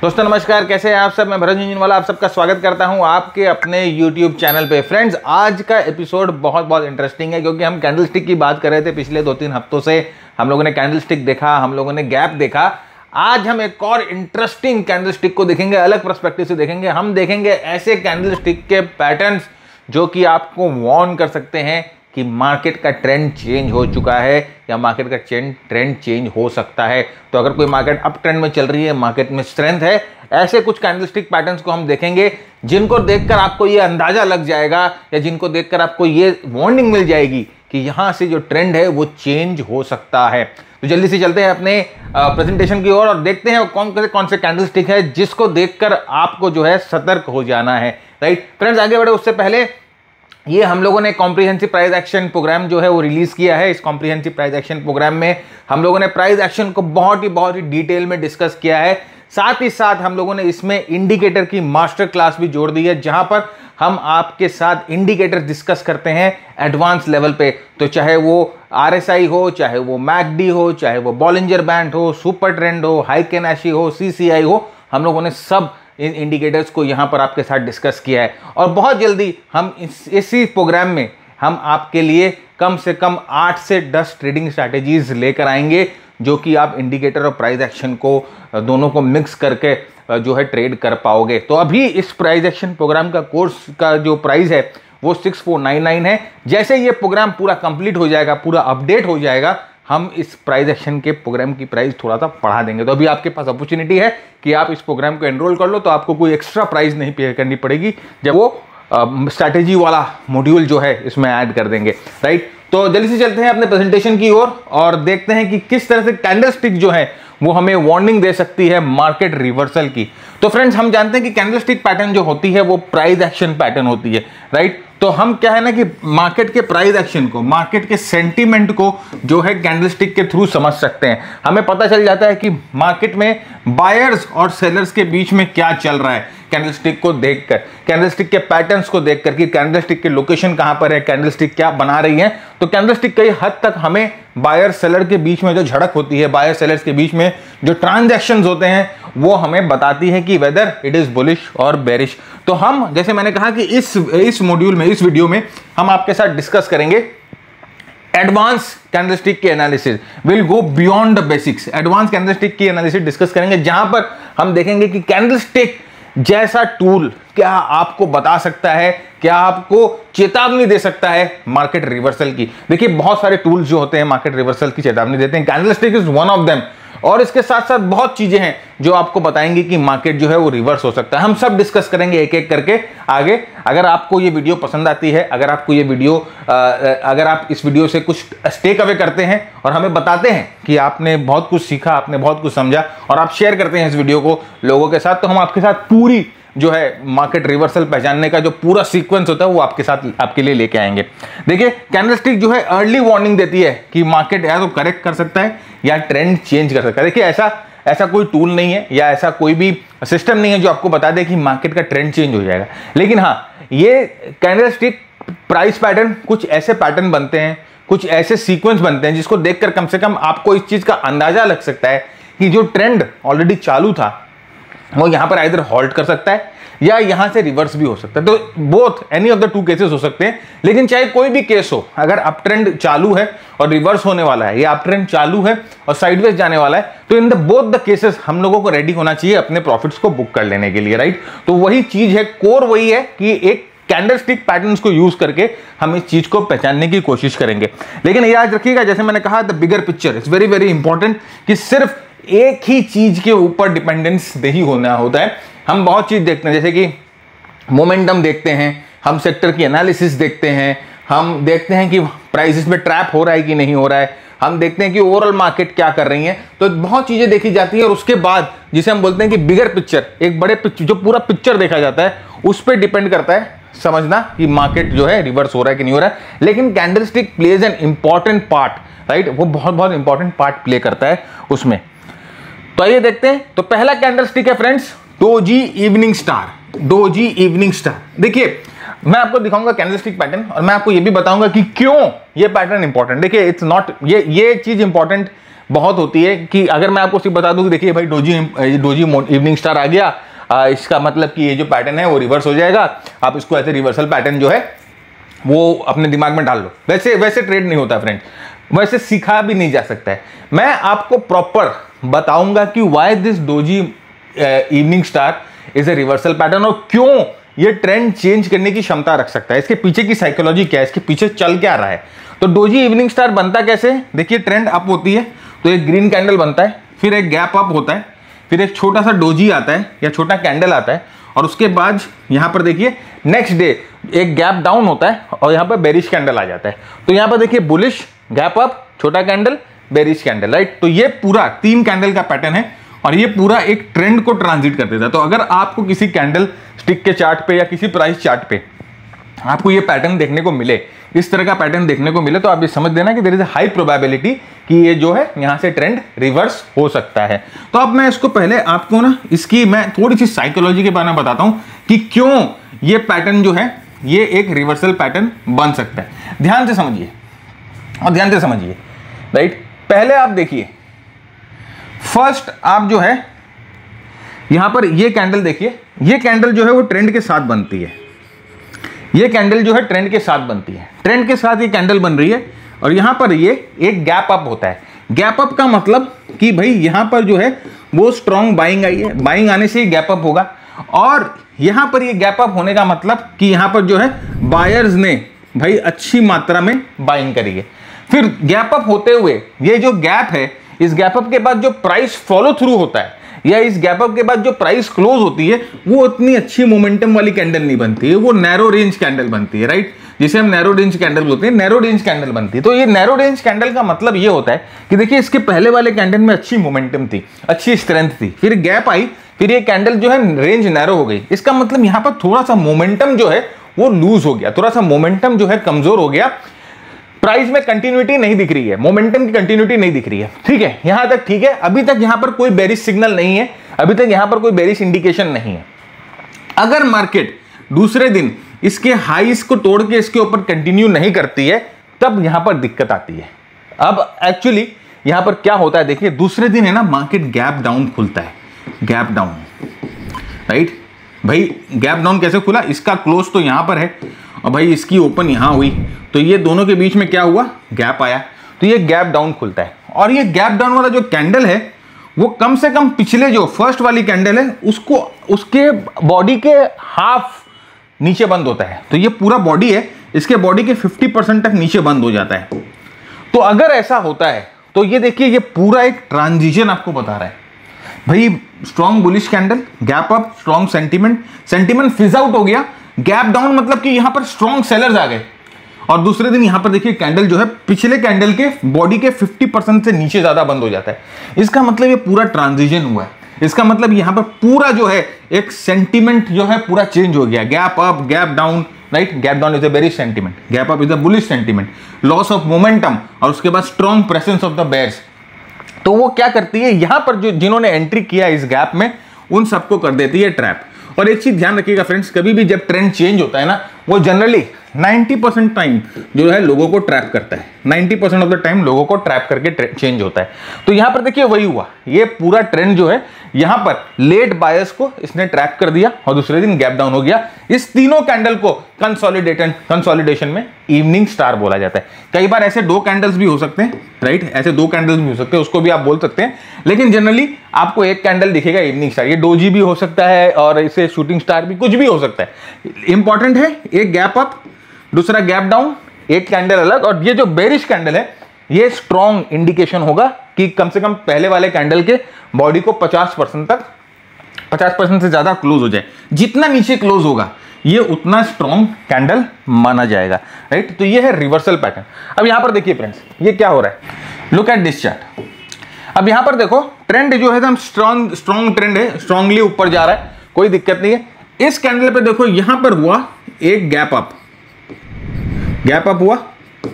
दोस्तों नमस्कार, कैसे हैं आप सब। मैं भरत झुंझुनवाला आप सबका स्वागत करता हूं आपके अपने YouTube चैनल पे। फ्रेंड्स, आज का एपिसोड बहुत इंटरेस्टिंग है क्योंकि हम कैंडलस्टिक की बात कर रहे थे पिछले 2-3 हफ्तों से। हम लोगों ने कैंडलस्टिक देखा, हम लोगों ने गैप देखा। आज हम एक और इंटरेस्टिंग कैंडलस्टिक को देखेंगे, अलग पर्सपेक्टिव से देखेंगे। हम देखेंगे ऐसे कैंडलस्टिक के पैटर्न्स जो कि आपको वार्न कर सकते हैं कि मार्केट का ट्रेंड चेंज हो चुका है या मार्केट का ट्रेंड चेंज हो सकता है। तो अगर कोई मार्केट अप ट्रेंड में चल रही है, मार्केट में स्ट्रेंथ है, ऐसे कुछ कैंडलस्टिक पैटर्न्स को हम देखेंगे जिनको देखकर आपको ये अंदाजा लग जाएगा या जिनको देखकर आपको ये वार्निंग मिल जाएगी कि यहां से जो ट्रेंड है वो चेंज हो सकता है। तो जल्दी से चलते हैं अपने प्रेजेंटेशन की ओर और देखते हैं कौन से कैंडलस्टिक है जिसको देखकर आपको जो है सतर्क हो जाना है। राइट फ्रेंड्स, आगे बढ़े उससे पहले ये हम लोगों ने कॉम्प्रिहेंसिव प्राइस एक्शन प्रोग्राम जो है वो रिलीज किया है। इस कॉम्प्रिहेंसिव प्राइस एक्शन प्रोग्राम में हम लोगों ने प्राइस एक्शन को बहुत ही डिटेल में डिस्कस किया है। साथ ही साथ हम लोगों ने इसमें इंडिकेटर की मास्टर क्लास भी जोड़ दी है, जहां पर हम आपके साथ इंडिकेटर डिस्कस करते हैं एडवांस लेवल पे। तो चाहे वो RSI हो, चाहे वो मैकडी हो, चाहे वो बॉलिंजर बैंड हो, सुपर ट्रेंड हो, हाइकेनाशी हो, CCI हो, हम लोगों ने सब इन इंडिकेटर्स को यहाँ पर आपके साथ डिस्कस किया है। और बहुत जल्दी हम इसी प्रोग्राम में हम आपके लिए कम से कम 8 से 10 ट्रेडिंग स्ट्रैटेजीज लेकर आएंगे जो कि आप इंडिकेटर और प्राइस एक्शन को दोनों को मिक्स करके जो है ट्रेड कर पाओगे। तो अभी इस प्राइस एक्शन प्रोग्राम का कोर्स का जो प्राइस है वो 6499 है। जैसे ये प्रोग्राम पूरा कंप्लीट हो जाएगा, पूरा अपडेट हो जाएगा, हम इस प्राइस एक्शन के प्रोग्राम की प्राइस थोड़ा सा बढ़ा देंगे। तो अभी आपके पास अपॉर्चुनिटी है कि आप इस प्रोग्राम को एनरोल कर लो, तो आपको कोई एक्स्ट्रा प्राइस नहीं पे करनी पड़ेगी जब वो स्ट्रैटेजी वाला मॉड्यूल जो है इसमें ऐड कर देंगे। राइट, तो जल्दी से चलते हैं अपने प्रेजेंटेशन की ओर और देखते हैं कि किस तरह से कैंडलस्टिक जो है वो हमें वार्निंग दे सकती है मार्केट रिवर्सल की। तो फ्रेंड्स, हम जानते हैं कि कैंडलस्टिक पैटर्न जो होती है वो प्राइस एक्शन पैटर्न होती है। राइट, तो हम क्या है ना कि मार्केट के प्राइस एक्शन को, मार्केट के सेंटीमेंट को जो है कैंडलस्टिक के थ्रू समझ सकते हैं। हमें पता चल जाता है कि मार्केट में बायर्स और सेलर्स के बीच में क्या चल रहा है कैंडलस्टिक को देखकर, कैंडलस्टिक के पैटर्न्स को देखकर कि कैंडलस्टिक की लोकेशन कहां पर है, कैंडलस्टिक क्या बना रही है। तो कैंडलस्टिक कई हद तक हमें बायर सेलर के बीच में जो झड़प होती है, बायर सेलर्स के बीच में जो ट्रांजैक्शंस होते हैं, वो हमें बताती है कि वेदर इट इज बुलिश और बेरिश। तो हम, जैसे मैंने कहा कि इस मॉड्यूल में, इस वीडियो में हम आपके साथ डिस्कस करेंगे एडवांस कैंडलस्टिक की analysis. Will go beyond the basics. Advance candlestick की एनालिसिस डिस्कस करेंगे, जहां पर हम देखेंगे कि कैंडलस्टिक जैसा टूल क्या आपको बता सकता है, क्या आपको चेतावनी दे सकता है मार्केट रिवर्सल की। देखिए, बहुत सारे टूल्स जो होते हैं मार्केट रिवर्सल की चेतावनी देते हैं, candlestick is one of them. और इसके साथ साथ बहुत चीजें हैं जो आपको बताएंगी कि मार्केट जो है वो रिवर्स हो सकता है। हम सब डिस्कस करेंगे एक एक करके आगे। अगर आपको ये वीडियो पसंद आती है, अगर आपको ये वीडियो अगर आप इस वीडियो से कुछ टेक अवे करते हैं और हमें बताते हैं कि आपने बहुत कुछ सीखा, आपने बहुत कुछ समझा, और आप शेयर करते हैं इस वीडियो को लोगों के साथ, तो हम आपके साथ पूरी जो है मार्केट रिवर्सल पहचानने का जो पूरा सीक्वेंस होता है वो आपके साथ आपके लिए लेके आएंगे। देखिए, कैंडलस्टिक जो है अर्ली वार्निंग देती है कि मार्केट या तो करेक्ट कर सकता है या ट्रेंड चेंज कर सकता है। देखिए, ऐसा कोई टूल नहीं है या ऐसा कोई भी सिस्टम नहीं है जो आपको बता दे कि मार्केट का ट्रेंड चेंज हो जाएगा। लेकिन हाँ, ये कैंडलस्टिक प्राइस पैटर्न कुछ ऐसे पैटर्न बनते हैं, कुछ ऐसे सीक्वेंस बनते हैं जिसको देखकर कम से कम आपको इस चीज का अंदाजा लग सकता है कि जो ट्रेंड ऑलरेडी चालू था वो यहां पर आइदर हॉल्ट कर सकता है या यहां से रिवर्स भी हो सकता है। तो both any of the two cases हो सकते हैं। लेकिन चाहे कोई भी केस हो, अगर अप ट्रेंड चालू है और रिवर्स होने वाला है या अप ट्रेंड चालू है और साइडवेज जाने वाला है, तो in the both the cases हम लोगों को रेडी होना चाहिए अपने प्रॉफिट्स को बुक कर लेने के लिए। राइट, तो वही चीज है, कोर वही है कि एक कैंडलस्टिक पैटर्न्स को यूज करके हम इस चीज को पहचानने की कोशिश करेंगे। लेकिन याद रखिएगा, जैसे मैंने कहा, the bigger picture is very important, कि सिर्फ एक ही चीज के ऊपर डिपेंडेंस नहीं होना होता है। हम बहुत चीज देखते हैं, जैसे कि मोमेंटम देखते हैं, हम सेक्टर की एनालिसिस देखते हैं, हम देखते हैं कि प्राइसेस में ट्रैप हो रहा है कि नहीं हो रहा है, हम देखते हैं कि ओवरऑल मार्केट क्या कर रही है। तो बहुत चीजें देखी जाती है और उसके बाद जिसे हम बोलते हैं कि बिगर पिक्चर, एक बड़े पिक्चर, जो पूरा पिक्चर देखा जाता है, उस पर डिपेंड करता है समझना कि मार्केट जो है रिवर्स हो रहा है कि नहीं हो रहा है। लेकिन candlestick plays an important part, right, वो बहुत इंपॉर्टेंट पार्ट प्ले करता है उसमें। तो आइए देखते हैं। तो पहला कैंडलस्टिक है friends, doji evening star. Doji evening star, देखिए मैं आपको दिखाऊंगा कैंडलस्टिक पैटर्न और मैं आपको ये भी बताऊंगा कि क्यों ये पैटर्न इंपॉर्टेंट। देखिए, इट्स नॉट ये चीज इंपॉर्टेंट बहुत होती है कि अगर मैं आपको सिर्फ बता दूं कि देखिए भाई डोजी इवनिंग स्टार आ गया, इसका मतलब कि ये जो पैटर्न है वो रिवर्स हो जाएगा। आप इसको ऐसे रिवर्सल पैटर्न जो है वो अपने दिमाग में डाल लो। वैसे ट्रेड नहीं होता फ्रेंड, वैसे सीखा भी नहीं जा सकता है। मैं आपको प्रॉपर बताऊंगा कि why this doji evening star is a reversal pattern, और क्यों ये ट्रेंड चेंज करने की क्षमता रख सकता है, इसके पीछे की साइकोलॉजी क्या है, इसके पीछे चल क्या रहा है। तो डोजी इवनिंग स्टार बनता कैसे, देखिए ट्रेंड अप होती है तो एक ग्रीन कैंडल बनता है, फिर एक गैप अप होता है, फिर एक छोटा सा डोजी आता है या छोटा कैंडल आता है, और उसके बाद यहां पर देखिए नेक्स्ट डे एक गैप डाउन होता है और यहां पर बेरिश कैंडल आ जाता है। तो यहां पर देखिए बुलिश, गैप अप, छोटा कैंडल, बेरिश कैंडल, राइट। तो ये पूरा 3 कैंडल का पैटर्न है और ये पूरा एक ट्रेंड को ट्रांजिट कर देता है। तो अगर आपको किसी कैंडल स्टिक के चार्ट पे या किसी प्राइस चार्ट पे आपको ये पैटर्न देखने को मिले, इस तरह का पैटर्न देखने को मिले, तो आप ये समझ देना कि there is a high probability कि ये जो है यहां से ट्रेंड रिवर्स हो सकता है। तो अब मैं इसको पहले आपको ना इसकी मैं थोड़ी सी साइकोलॉजी के बारे में बताता हूं कि क्यों ये पैटर्न जो है ये एक रिवर्सल पैटर्न बन सकता है। ध्यान से समझिए और ध्यान से समझिए, राइट। पहले आप देखिए, फर्स्ट आप जो है यहां पर ये कैंडल देखिए, ये कैंडल जो है वो ट्रेंड के साथ बनती है, ये कैंडल जो है ट्रेंड के साथ बनती है, ट्रेंड के साथ ये कैंडल बन रही है और यहां पर ये एक गैप अप होता है। गैप अप का मतलब कि भाई यहां पर जो है वो स्ट्रॉन्ग बाइंग आई है, बाइंग आने से ही गैप अप होगा, और यहां पर ये गैप अप होने का मतलब कि यहां पर जो है बायर्स ने भाई अच्छी मात्रा में बाइंग करी है। फिर गैप अप होते हुए ये जो गैप है, इस गैप अप के बाद जो प्राइस फॉलो थ्रू होता है या इस गैप अप के बाद जो प्राइस क्लोज होती है वो उतनी अच्छी मोमेंटम वाली कैंडल नहीं बनती है, वो नैरो रेंज कैंडल बनती है, राइट, जिसे हम नैरो रेंज कैंडल बोलते हैं, नैरो रेंज कैंडल बनती है। तो ये नैरो रेंज कैंडल का मतलब ये होता है कि देखिए इसके पहले वाले कैंडल में अच्छी मोमेंटम थी, अच्छी स्ट्रेंथ थी, फिर गैप आई, फिर ये कैंडल जो है रेंज नैरो हो गई। इसका मतलब यहां पर थोड़ा सा मोमेंटम जो है वो लूज हो गया, थोड़ा सा मोमेंटम जो है कमजोर हो गया, प्राइस में कंटिन्यूटी नहीं दिख रही है, मोमेंटम की कंटिन्यूटी नहीं दिख रही है। ठीक है, यहां तक ठीक है, अभी तक यहां पर कोई बेरिश सिग्नल नहीं है, अभी तक यहां पर कोई बेरिश इंडिकेशन नहीं है। अगर मार्केट दूसरे दिन इसके हाईस को तोड़ के इसके ऊपर कंटिन्यू नहीं करती है तब यहां पर दिक्कत आती है। अब एक्चुअली यहां पर क्या होता है, देखिए दूसरे दिन है ना मार्केट गैप डाउन खुलता है, गैप डाउन, राइट। भाई गैप डाउन कैसे खुला, इसका क्लोज तो यहां पर है और भाई इसकी ओपन यहां हुई, तो ये दोनों के बीच में क्या हुआ, गैप आया, तो ये गैप डाउन खुलता है। और ये गैप डाउन वाला जो कैंडल है वो कम से कम पिछले जो फर्स्ट वाली कैंडल है उसको उसके बॉडी के हाफ नीचे बंद होता है। तो ये पूरा बॉडी है, इसके बॉडी के 50% तक नीचे बंद हो जाता है। तो अगर ऐसा होता है तो ये देखिए ये पूरा एक ट्रांजिशन आपको बता रहा है। भाई strong bullish candle, gap up, strong sentiment फिज आउट हो गया, गैप डाउन मतलब कि यहां पर स्ट्रॉन्ग सेलर्स आ गए, और दूसरे दिन यहां पर देखिए कैंडल जो है पिछले कैंडल के बॉडी के 50% से नीचे ज्यादा बंद हो जाता है। इसका मतलब ये पूरा ट्रांजिशन हुआ है, इसका मतलब यहां पर पूरा जो है एक सेंटीमेंट जो है पूरा चेंज हो गया, gap up, gap down, right. Gap down is a bearish sentiment, gap up is a bullish sentiment, loss of momentum, और उसके बाद strong presence of the bears. तो वो क्या करती है, यहां पर जो जिन्होंने एंट्री किया इस गैप में उन सबको कर देती है ट्रैप। और एक चीज ध्यान रखिएगा फ्रेंड्स, कभी भी जब ट्रेंड चेंज होता है ना वो जनरली 90% टाइम जो है लोगों को ट्रैप करता है, 90% ऑफ द टाइम लोगों को ट्रैप करके चेंज होता है। तो यहां पर देखिए वही हुआ, ये पूरा ट्रेंड जो है यहां पर लेट बायर्स को इसने ट्रैप कर दिया और दूसरे दिन गैप डाउन हो गया। इस तीनों कैंडल को कंसोलिडेशन में इवनिंग स्टार बोला जाता है। कई बार ऐसे 2 कैंडल्स भी हो सकते हैं, राइट, ऐसे 2 कैंडल्स भी हो सकते हैं, उसको भी आप बोल सकते हैं, लेकिन जनरली आपको एक कैंडल दिखेगा इवनिंग स्टार। ये डोजी भी हो सकता है और इसे शूटिंग स्टार भी, कुछ भी हो सकता है। इंपॉर्टेंट है एक गैप अप, दूसरा गैप डाउन, एक कैंडल अलग, और ये जो बेरिश कैंडल है ये स्ट्रॉन्ग इंडिकेशन होगा कि कम से कम पहले वाले कैंडल के बॉडी को 50% से ज्यादा क्लोज हो जाए। जितना नीचे क्लोज होगा ये उतना स्ट्रॉन्ग कैंडल माना जाएगा, राइट। तो ये है रिवर्सल पैटर्न। अब यहां पर देखिए फ्रेंड्स ये क्या हो रहा है, लुक एट दिस चार्ट। अब यहां पर देखो ट्रेंड जो है स्ट्रॉन्ग ट्रेंड है, स्ट्रांगली ऊपर जा रहा है, कोई दिक्कत नहीं है। इस कैंडल पे देखो यहां पर हुआ एक गैप अप हुआ,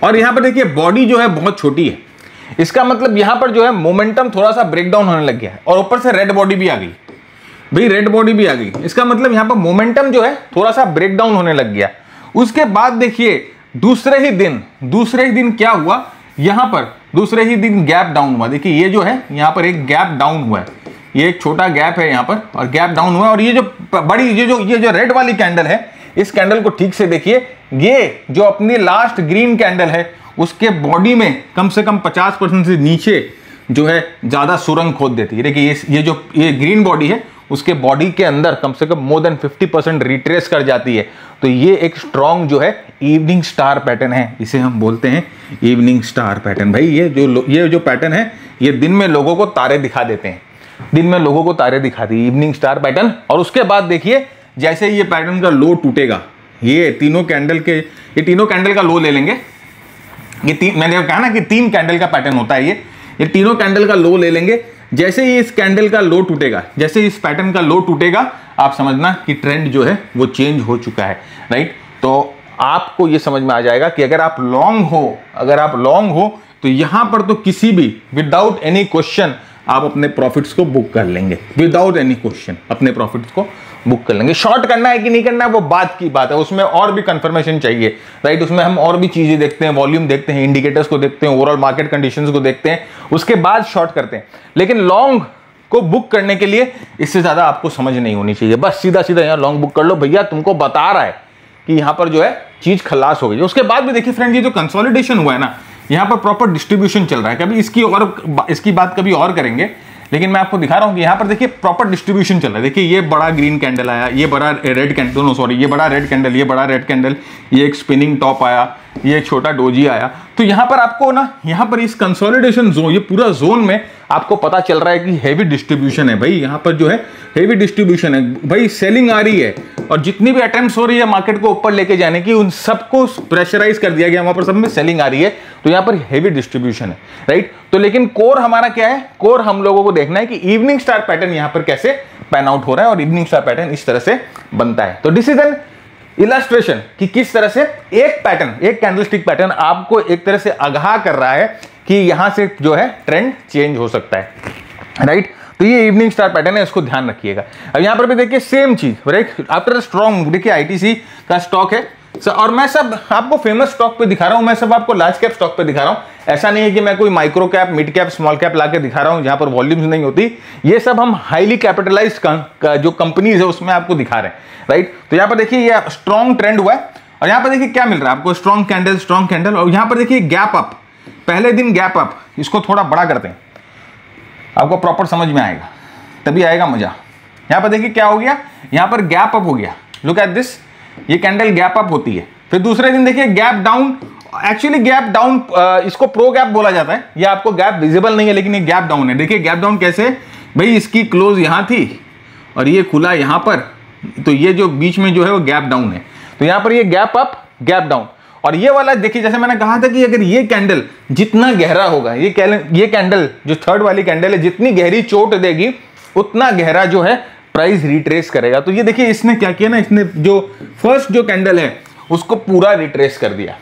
और यहां पर देखिए बॉडी जो है बहुत छोटी है, इसका मतलब यहां पर जो है मोमेंटम थोड़ा सा ब्रेकडाउन होने लग गया है, और ऊपर से रेड बॉडी भी आ गई, भाई रेड बॉडी भी आ गई। इसका मतलब यहां पर मोमेंटम जो है थोड़ा सा ब्रेकडाउन होने लग गया। उसके बाद देखिए दूसरे ही दिन क्या हुआ, यहां पर दूसरे ही दिन गैप डाउन हुआ। देखिए ये जो है यहाँ पर एक गैप डाउन हुआ है, ये एक छोटा गैप है यहाँ पर और गैप डाउन हुआ। और ये जो बड़ी ये जो रेड वाली कैंडल है, इस कैंडल को ठीक से देखिए, ये जो अपनी लास्ट ग्रीन कैंडल है उसके बॉडी में कम से कम 50% से नीचे जो है ज्यादा सुरंग खोद देती है। देखिए ये ग्रीन बॉडी है उसके बॉडी के अंदर कम से कम मोर देन 50% रिट्रेस कर जाती है। तो ये एक स्ट्रॉन्ग जो है इवनिंग स्टार पैटर्न है, इसे हम बोलते हैं इवनिंग स्टार पैटर्न। भाई ये जो पैटर्न है ये दिन में लोगों को तारे दिखा देते हैं, दिन में लोगों को तारे दिखाती है इवनिंग स्टार पैटर्न। और उसके बाद देखिए जैसे ये पैटर्न का लो टूटेगा, ये तीनों कैंडल का लो ले लेंगे। मैंने कहा ना कि 3 कैंडल का पैटर्न होता है, ये तीनों कैंडल का लो ले लेंगे। जैसे ही इस कैंडल का लो टूटेगा, जैसे इस पैटर्न का लो टूटेगा, आप समझना कि ट्रेंड जो है वो चेंज हो चुका है, राइट। तो आपको ये समझ में आ जाएगा कि अगर आप लॉन्ग हो तो यहां पर तो किसी भी विदाउट एनी क्वेश्चन आप अपने प्रॉफिट्स को बुक कर लेंगे, विदाउट एनी क्वेश्चन अपने प्रॉफिट्स को बुक कर लेंगे। शॉर्ट करना है कि नहीं करना है वो बात की बात है, उसमें और भी कंफर्मेशन चाहिए, राइट। उसमें हम और भी चीजें देखते हैं, वॉल्यूम देखते हैं, इंडिकेटर्स को देखते हैं, ओवरऑल मार्केट कंडीशंस को देखते हैं, उसके बाद शॉर्ट करते हैं। लेकिन लॉन्ग को बुक करने के लिए इससे ज्यादा आपको समझ नहीं होनी चाहिए। बस सीधा यहाँ लॉन्ग बुक कर लो, भैया तुमको बता रहा है कि यहाँ पर जो है चीज खलास हो गई। उसके बाद भी देखिए फ्रेंड, ये जो कंसोलिडेशन हुआ है ना, यहाँ पर प्रॉपर डिस्ट्रीब्यूशन चल रहा है। कभी इसकी बात कभी और करेंगे, लेकिन मैं आपको दिखा रहा हूं कि यहाँ पर देखिए प्रॉपर डिस्ट्रीब्यूशन चल रहा है। देखिए ये बड़ा ग्रीन कैंडल आया, ये बड़ा रेड कैंडल, ये बड़ा रेड कैंडल, ये बड़ा रेड कैंडल, ये एक स्पिनिंग टॉप आया, ये एक छोटा डोजी आया। तो यहाँ पर आपको ना, यहाँ पर इस कंसोलिडेशन जोन, ये पूरा जोन में आपको पता चल रहा है कि हेवी डिस्ट्रीब्यूशन है। भाई यहाँ पर जो है हेवी डिस्ट्रीब्यूशन है, भाई सेलिंग आ रही है और जितनी भी अटेम्प्ट्स हो रही है मार्केट को ऊपर लेके जाने की, उन सबको प्रेशराइज कर दिया गया, वहां पर सब में सेलिंग आ रही है। तो यहाँ पर हेवी डिस्ट्रीब्यूशन है, राइट। तो लेकिन कोर हमारा क्या है, कोर हम लोगों को देखना है कि इवनिंग स्टार पैटर्न यहाँ पर कैसे पैन आउट हो रहा है और इवनिंग स्टार पैटर्न इस तरह से बनता है। तो दिस इज एन इलस्ट्रेशन कि किस तरह से एक पैटर्न, एक कैंडलस्टिक पैटर्न आपको एक तरह से आगाह कर रहा है कि यहां से जो है ट्रेंड चेंज हो सकता है, राइट। तो ये इवनिंग स्टार पैटर्न है, इसको ध्यान रखिएगा। अब यहां पर भी देखिए सेम चीज, राइट। आफ्टर स्ट्रॉन्ग देखिए आईटीसी का स्टॉक है और मैं सब आपको फेमस स्टॉक पे दिखा रहा हूं, मैं सब आपको लार्ज कैप स्टॉक पे दिखा रहा हूं। ऐसा नहीं है कि मैं कोई micro cap, mid cap, small cap लाके दिखा रहा हूं जहां पर वॉल्यूम्स नहीं होती। ये सब हम हाईली कैपिटलाइज्ड जो कंपनीज है उसमें आपको दिखा रहे हैं, राइट। तो यहाँ पर देखिए ये स्ट्रॉन्ग ट्रेंड हुआ है और यहाँ पर देखिए क्या मिल रहा है आपको, स्ट्रॉन्ग कैंडल। और यहाँ पर देखिए गैप अप, पहले दिन गैप अप। इसको थोड़ा बड़ा करते हैं, आपको प्रॉपर समझ में आएगा, तभी आएगा मजा। यहाँ पर देखिए क्या हो गया, यहाँ पर गैप अप हो गया, लुक एट दिस, ये कैंडल गैप अप होती है। फिर दूसरे दिन देखिए gap down, actually gap down इसको प्रो गैप बोला जाता है। ये आपको गैप विजिबल नहीं है लेकिन ये गैप डाउन है। देखिए गैप डाउन कैसे, भाई इसकी क्लोज यहां थी और ये खुला यहां पर, तो ये जो बीच में जो है वो गैप डाउन है। तो यहां पर ये गैप अप, गैप डाउन। और ये वाला देखिए, जैसे मैंने कहा था कि अगर ये कैंडल जितना गहरा होगा, ये कैंडल जो थर्ड वाली कैंडल है जितनी गहरी चोट देगी उतना गहरा जो है प्राइस रिट्रेस करेगा। तो ये देखिए इसने क्या किया ना, इसने जो फर्स्ट जो कैंडल है उसको पूरा रिट्रेस कर दिया।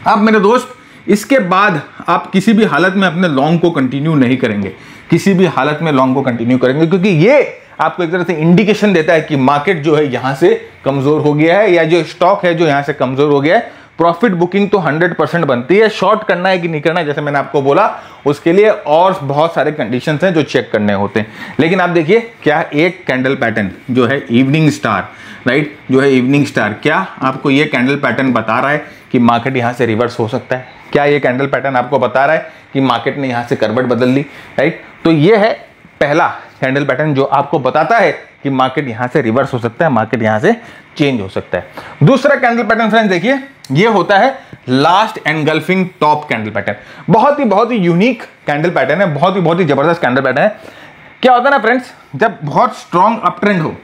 अब मेरे दोस्त, इसके बाद आप किसी भी हालत में अपने लॉन्ग को कंटिन्यू नहीं करेंगे, किसी भी हालत में लॉन्ग को कंटिन्यू करेंगे, क्योंकि ये आपको एक तरह से इंडिकेशन देता है कि मार्केट जो है यहां से कमजोर हो गया है, या जो स्टॉक है जो यहां से कमजोर हो गया है। प्रॉफिट बुकिंग तो 100% बनती है। शॉर्ट करना है कि नहीं करना है, जैसे मैंने आपको बोला, उसके लिए और बहुत सारे कंडीशंस हैं जो चेक करने होते हैं। लेकिन आप देखिए क्या एक कैंडल पैटर्न जो है इवनिंग स्टार, राइट, जो है इवनिंग स्टार, क्या आपको ये कैंडल पैटर्न बता रहा है कि मार्केट यहां से रिवर्स हो सकता है? क्या ये कैंडल पैटर्न आपको बता रहा है कि मार्केट ने यहां से करवट बदल ली, राइट? तो ये है पहला कैंडल पैटर्न जो आपको बताता है कि मार्केट यहां से रिवर्स हो सकता है, मार्केट यहां से चेंज हो सकता है। दूसरा कैंडल पैटर्न फ्रेंड्स देखिए, ये होता है last engulfing top candle pattern. बहुत ही यूनिक कैंडल पैटर्न है, बहुत ही जबरदस्त कैंडल पैटर्न है। क्या होता है ना फ्रेंड्स, जब बहुत स्ट्रॉन्ग अप ट्रेंड हो,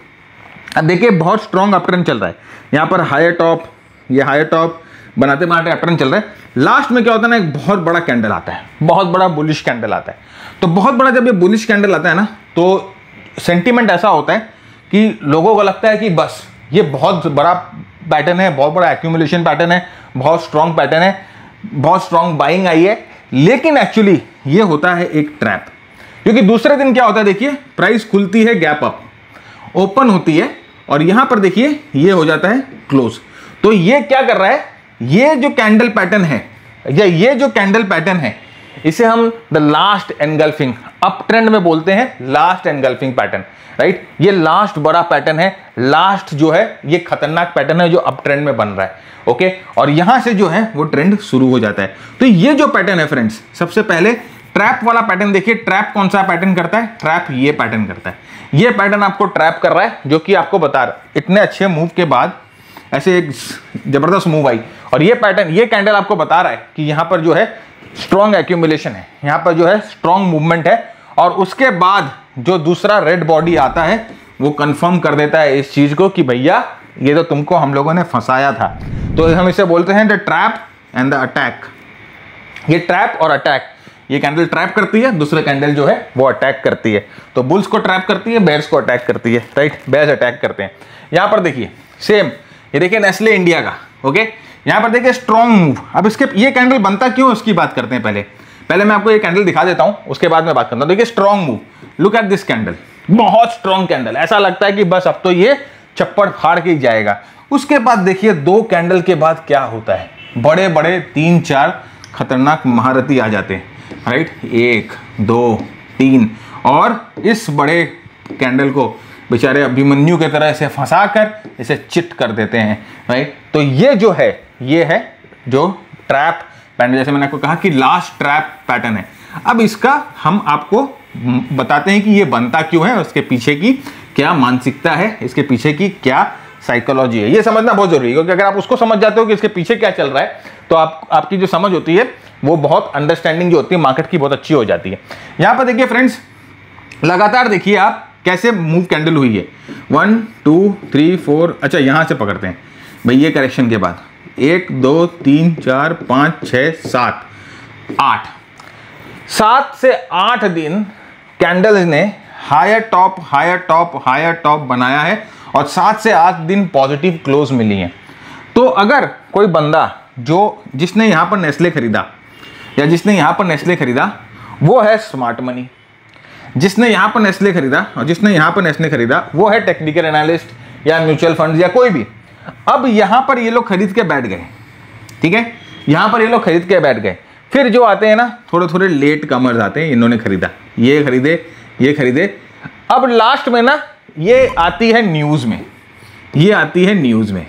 अब देखिए बहुत स्ट्रॉन्ग अप ट्रेंड चल रहा है, यहाँ पर हायर टॉप, ये हायर टॉप बनाते बनाते अप ट्रेंड चल रहा है। लास्ट में क्या होता है ना, एक बहुत बड़ा कैंडल आता है, बहुत बड़ा बुलिश कैंडल आता है। तो बहुत बड़ा जब ये बुलिश कैंडल आता है ना, तो सेंटीमेंट ऐसा होता है कि लोगों को लगता है कि बस ये बहुत बड़ा पैटर्न है, बहुत बड़ा एक्यूमुलेशन पैटर्न है, बहुत स्ट्रॉन्ग पैटर्न है, बहुत स्ट्रॉन्ग बाइंग आई है। लेकिन एक्चुअली ये होता है एक ट्रैप, क्योंकि दूसरे दिन क्या होता है, देखिए प्राइस खुलती है गैप अप, ओपन होती है और यहां पर देखिए ये हो जाता है क्लोज। तो ये क्या कर रहा है, ये जो कैंडल पैटर्न है या ये जो कैंडल पैटर्न है, इसे हम the last engulfing, up trend में बोलते हैं लास्ट एनगल्फिंग पैटर्न, राइट। ये लास्ट बड़ा पैटर्न है, लास्ट जो है ये खतरनाक पैटर्न है जो अप ट्रेंड में बन रहा है, ओके। और यहां से जो है वो ट्रेंड शुरू हो जाता है। तो ये जो पैटर्न है फ्रेंड्स, सबसे पहले ट्रैप वाला पैटर्न देखिए। ट्रैप कौन सा पैटर्न करता है? ट्रैप ये पैटर्न करता है। ये पैटर्न आपको ट्रैप कर रहा है, जो कि आपको बता रहा है इतने अच्छे मूव के बाद ऐसे एक जबरदस्त मूव आई, और ये पैटर्न, ये कैंडल आपको बता रहा है कि यहां पर जो है स्ट्रॉन्ग एक्यूमुलेशन है, यहां पर जो है स्ट्रॉन्ग मूवमेंट है। और उसके बाद जो दूसरा रेड बॉडी आता है वो कंफर्म कर देता है इस चीज को कि भैया ये तो तुमको हम लोगों ने फंसाया था। तो हम इसे बोलते हैं the trap and the attack. ये ट्रैप और अटैक, ये कैंडल ट्रैप करती है, दूसरे कैंडल जो है वो अटैक करती है। तो बुल्स को ट्रैप करती है, बेयर्स को अटैक करती है, राइट। बेयर्स अटैक करते हैं। यहां पर देखिए सेम, ये देखिए नेस्ले इंडिया का, ओके। यहां पर देखिए स्ट्रॉन्ग मूव। अब इसके ये कैंडल बनता क्यों उसकी बात करते हैं। पहले मैं आपको ये कैंडल दिखा देता हूं, उसके बाद मैं बात करता हूं। देखिए strong move, look at this candle, बहुत स्ट्रॉन्ग कैंडल, ऐसा लगता है कि बस अब तो ये चप्पड़ फाड़ के ही जाएगा। उसके बाद देखिए दो कैंडल के बाद क्या होता है, बड़े बड़े 3-4 खतरनाक महारथी आ जाते हैं, राइट। 1 2 3, और इस बड़े कैंडल को बेचारे अभिमन्यु की तरह इसे फंसा कर इसे चिट कर देते हैं, राइट। तो ये जो है ये है जो ट्रैप पैटर्न, जैसे मैंने आपको कहा कि लास्ट ट्रैप पैटर्न है। अब इसका हम आपको बताते हैं कि ये बनता क्यों है, उसके पीछे की क्या मानसिकता है, इसके पीछे की क्या साइकोलॉजी है, ये समझना बहुत जरूरी है। क्योंकि अगर आप उसको समझ जाते हो कि इसके पीछे क्या चल रहा है, तो आपकी जो समझ होती है वो बहुत अंडरस्टैंडिंग जो होती है मार्केट की बहुत अच्छी हो जाती है। यहां पर देखिए फ्रेंड्स, लगातार देखिए आप कैसे मूव कैंडल हुई है। 1 2 3 4, अच्छा यहां से पकड़ते हैं भाई, ये करेक्शन के बाद 1 2 3 4 5 6 7 8, 7 से 8 दिन कैंडल्स ने higher top higher top higher top बनाया है, और 7 से 8 दिन पॉजिटिव क्लोज मिली हैं। तो अगर कोई बंदा जिसने यहां पर नेस्ले खरीदा, या जिसने यहां पर नेस्ले खरीदा, वो है स्मार्ट मनी। जिसने यहां पर नेस्ले खरीदा और जिसने यहां पर नेस्ले खरीदा वो है टेक्निकल एनालिस्ट या म्यूचुअल फंड या कोई भी। अब यहां पर ये लोग खरीद के बैठ गए, ठीक है, यहां पर ये लोग खरीद के बैठ गए। फिर जो आते हैं ना थोड़े थोड़े लेट कमर्स आते हैं, इन्होंने खरीदा, ये खरीदे, ये खरीदे। अब लास्ट में ना ये आती है न्यूज में, ये आती है न्यूज में,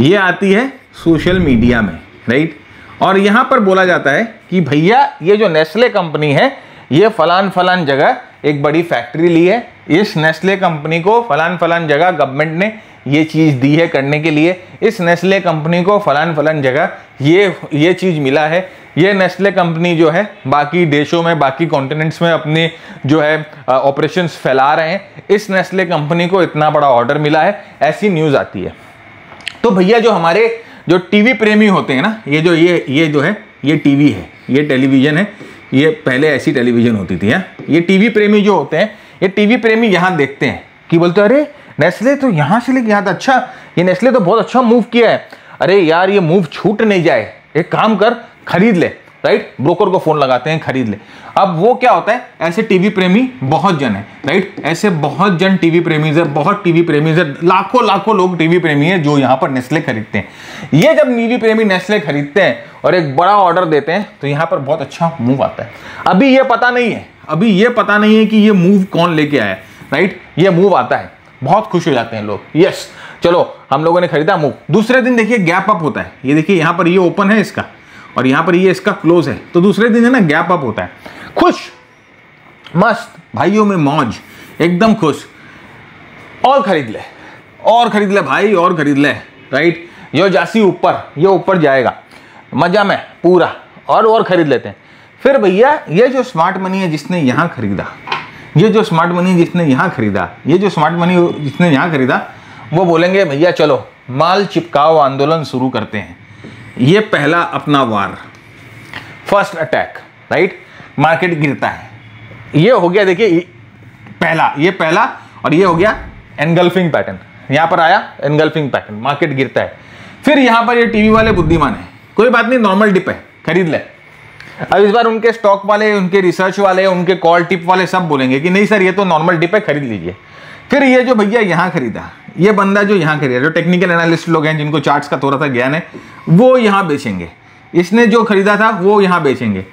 ये आती है सोशल मीडिया में, राइट। और यहां पर बोला जाता है कि भैया ये जो नेस्ले कंपनी है ये फलान फलान जगह एक बड़ी फैक्ट्री ली है, इस नेस्ले कंपनी को फलान फलान जगह गवर्नमेंट ने ये चीज दी है करने के लिए, इस नेस्ले कंपनी को फलान फलान जगह ये चीज मिला है, ये नेस्ले कंपनी जो है बाकी देशों में, बाकी कॉन्टिनेंट्स में अपने जो है ऑपरेशंस फैला रहे हैं, इस नेस्ले कंपनी को इतना बड़ा ऑर्डर मिला है, ऐसी न्यूज आती है। तो भैया जो हमारे जो टीवी प्रेमी होते हैं ना, ये जो है ये टीवी है, ये टेलीविजन है, ये पहले ऐसी टेलीविजन होती थी। ये टीवी प्रेमी जो होते हैं, ये टीवी प्रेमी यहाँ देखते हैं कि बोलते हैं अरे नेस्ले तो यहाँ से लेके यहाँ था, अच्छा ये नेस्ले तो बहुत अच्छा मूव किया है, अरे यार ये मूव छूट नहीं जाए, एक काम कर खरीद ले, राइट। ब्रोकर को फोन लगाते हैं, खरीद ले। अब वो क्या होता है, ऐसे टीवी प्रेमी बहुत जन है, राइट, ऐसे बहुत जन टीवी प्रेमी है, बहुत टीवी प्रेमी है, लाखों लोग टीवी प्रेमी है जो यहाँ पर नेस्ले खरीदते हैं। ये जब टीवी प्रेमी नेस्ले खरीदते हैं और एक बड़ा ऑर्डर देते हैं तो यहाँ पर बहुत अच्छा मूव आता है। अभी ये पता नहीं है कि ये मूव कौन लेके आया, राइट। ये मूव आता है, बहुत खुश हो जाते हैं लोग, यस चलो हम लोगों ने खरीदा मूव। दूसरे दिन देखिए गैप अप होता है, ये देखिए यहाँ पर ये ओपन है इसका और यहाँ पर ये इसका क्लोज है, तो दूसरे दिन है ना गैप अप होता है, खुश मस्त भाइयों में मौज, एकदम खुश, और खरीद ले भाई, और खरीद ले, राइट। यो जासी ऊपर, ये ऊपर जाएगा मजा में पूरा, और खरीद लेते हैं। फिर भैया ये जो स्मार्ट मनी है जिसने यहाँ खरीदा, ये जो स्मार्ट मनी जिसने यहाँ खरीदा, वो बोलेंगे भैया चलो माल चिपकाओ आंदोलन शुरू करते हैं। ये पहला अपना वार, फर्स्ट अटैक, राइट। मार्केट गिरता है, ये हो गया देखिए पहला, और ये हो गया एनगल्फिंग पैटर्न, यहां पर आया एनगल्फिंग पैटर्न, मार्केट गिरता है। फिर यहां पर ये टीवी वाले बुद्धिमान है, कोई बात नहीं नॉर्मल डिप है, खरीद ले। अब इस बार उनके स्टॉक वाले, उनके रिसर्च वाले, उनके कॉल टिप वाले सब बोलेंगे कि नहीं सर ये तो नॉर्मल डिप है, खरीद लीजिए। फिर ये जो भैया यहाँ खरीदा, ये बंदा जो यहाँ खरीदा, जो टेक्निकल एनालिस्ट लोग हैं जिनको चार्ट्स का थोड़ा सा ज्ञान है, वो यहाँ बेचेंगे। इसने जो खरीदा था वो यहाँ बेचेंगे।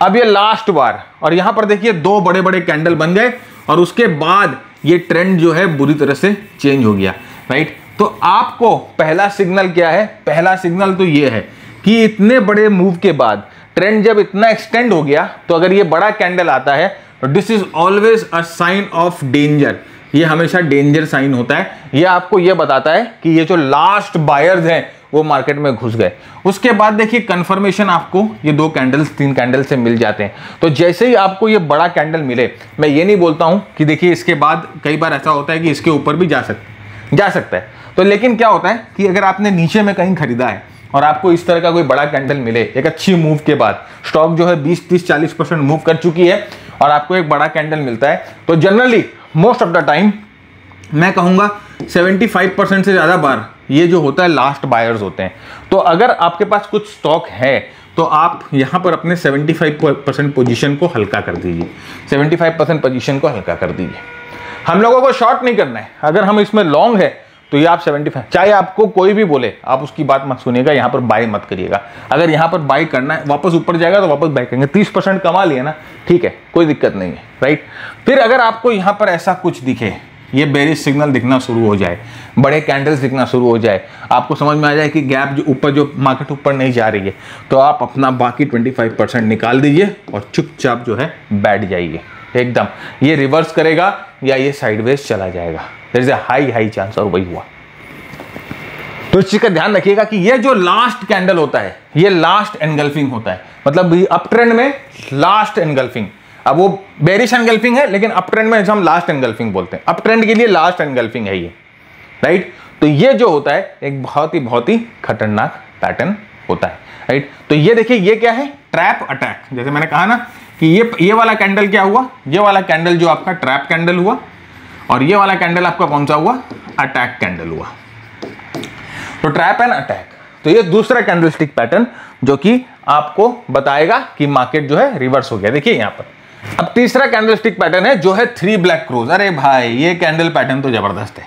अब ये लास्ट बार, और यहां पर देखिए दो बड़े बड़े कैंडल बन गए और उसके बाद ये ट्रेंड जो है बुरी तरह से चेंज हो गया, राइट। तो आपको पहला सिग्नल क्या है? पहला सिग्नल तो ये है कि इतने बड़े मूव के बाद ट्रेंड जब इतना एक्सटेंड हो गया, तो अगर ये बड़ा कैंडल आता है तो this is always a sign of danger. ये हमेशा डेंजर साइन होता है। ये आपको ये बताता है कि ये जो लास्ट बायर्स हैं वो मार्केट में घुस गए। उसके बाद देखिए कंफर्मेशन आपको ये दो कैंडल्स, तीन कैंडल से मिल जाते हैं। तो जैसे ही आपको ये बड़ा कैंडल मिले, मैं ये नहीं बोलता हूं कि देखिए इसके बाद कई बार ऐसा होता है कि इसके ऊपर भी जा सकता है। तो लेकिन क्या होता है कि अगर आपने नीचे में कहीं खरीदा है और आपको इस तरह का कोई बड़ा कैंडल मिले एक अच्छी मूव के बाद, स्टॉक जो है 20, 30, 40% मूव कर चुकी है और आपको एक बड़ा कैंडल मिलता है, तो generally most of the time मैं कहूंगा 75% से ज्यादा बार ये जो होता है लास्ट बायर्स होते हैं। तो अगर आपके पास कुछ स्टॉक है तो आप यहां पर अपने 75% पोजीशन को हल्का कर दीजिए, 75% पोजीशन को हल्का कर दीजिए। हम लोगों को शॉर्ट नहीं करना है। अगर हम इसमें लॉन्ग है तो ये आप 75, चाहे आपको कोई भी बोले आप उसकी बात मत सुनिएगा, यहां पर बाय मत करिएगा। अगर यहां पर बाय करना है, वापस ऊपर जाएगा तो वापस बाय करेंगे। 30% कमा लिया ना, ठीक है, कोई दिक्कत नहीं है, राइट। फिर अगर आपको यहां पर ऐसा कुछ दिखे, ये बेरिश सिग्नल दिखना शुरू हो जाए, बड़े कैंडल्स दिखना शुरू हो जाए, आपको समझ में आ जाए कि गैप जो ऊपर, जो मार्केट ऊपर नहीं जा रही है, तो आप अपना बाकी 25% निकाल दीजिए और चुपचाप जो है बैठ जाइए एकदम। ये रिवर्स करेगा या ये साइडवेज चला जाएगा, there is a high chance, और वही हुआ। तो इस चीज का ध्यान रखिएगा कि ये जो लास्ट कैंडल होता है ये लास्ट एनगल्फिंग होता है, मतलब अप ट्रेंड में लास्ट एनगल्फिंग। अब वो बेरिश एनगल्फिंग है, लेकिन अप ट्रेंड में हम लास्ट एनगल्फिंग बोलते हैं। अप ट्रेंड के लिए लास्ट एनगल्फिंग है ये, राइट। तो ये जो होता है एक बहुत ही खतरनाक पैटर्न होता है, राइट। तो ये देखिए, ये क्या है? Trap attack. जैसे मैंने कहा ना कि ये वाला कैंडल क्या हुआ? ये वाला कैंडल जो आपका ट्रैप कैंडल हुआ, और ये वाला कैंडल आपका कौन सा हुआ? अटैक कैंडल हुआ। तो ट्रैप एंड अटैक, तो ये दूसरा कैंडलस्टिक पैटर्न जो कि आपको बताएगा कि मार्केट जो है रिवर्स हो गया। देखिए यहां पर अब तीसरा कैंडलस्टिक पैटर्न है जो है 3 ब्लैक क्रोज। अरे भाई, ये कैंडल पैटर्न तो जबरदस्त है,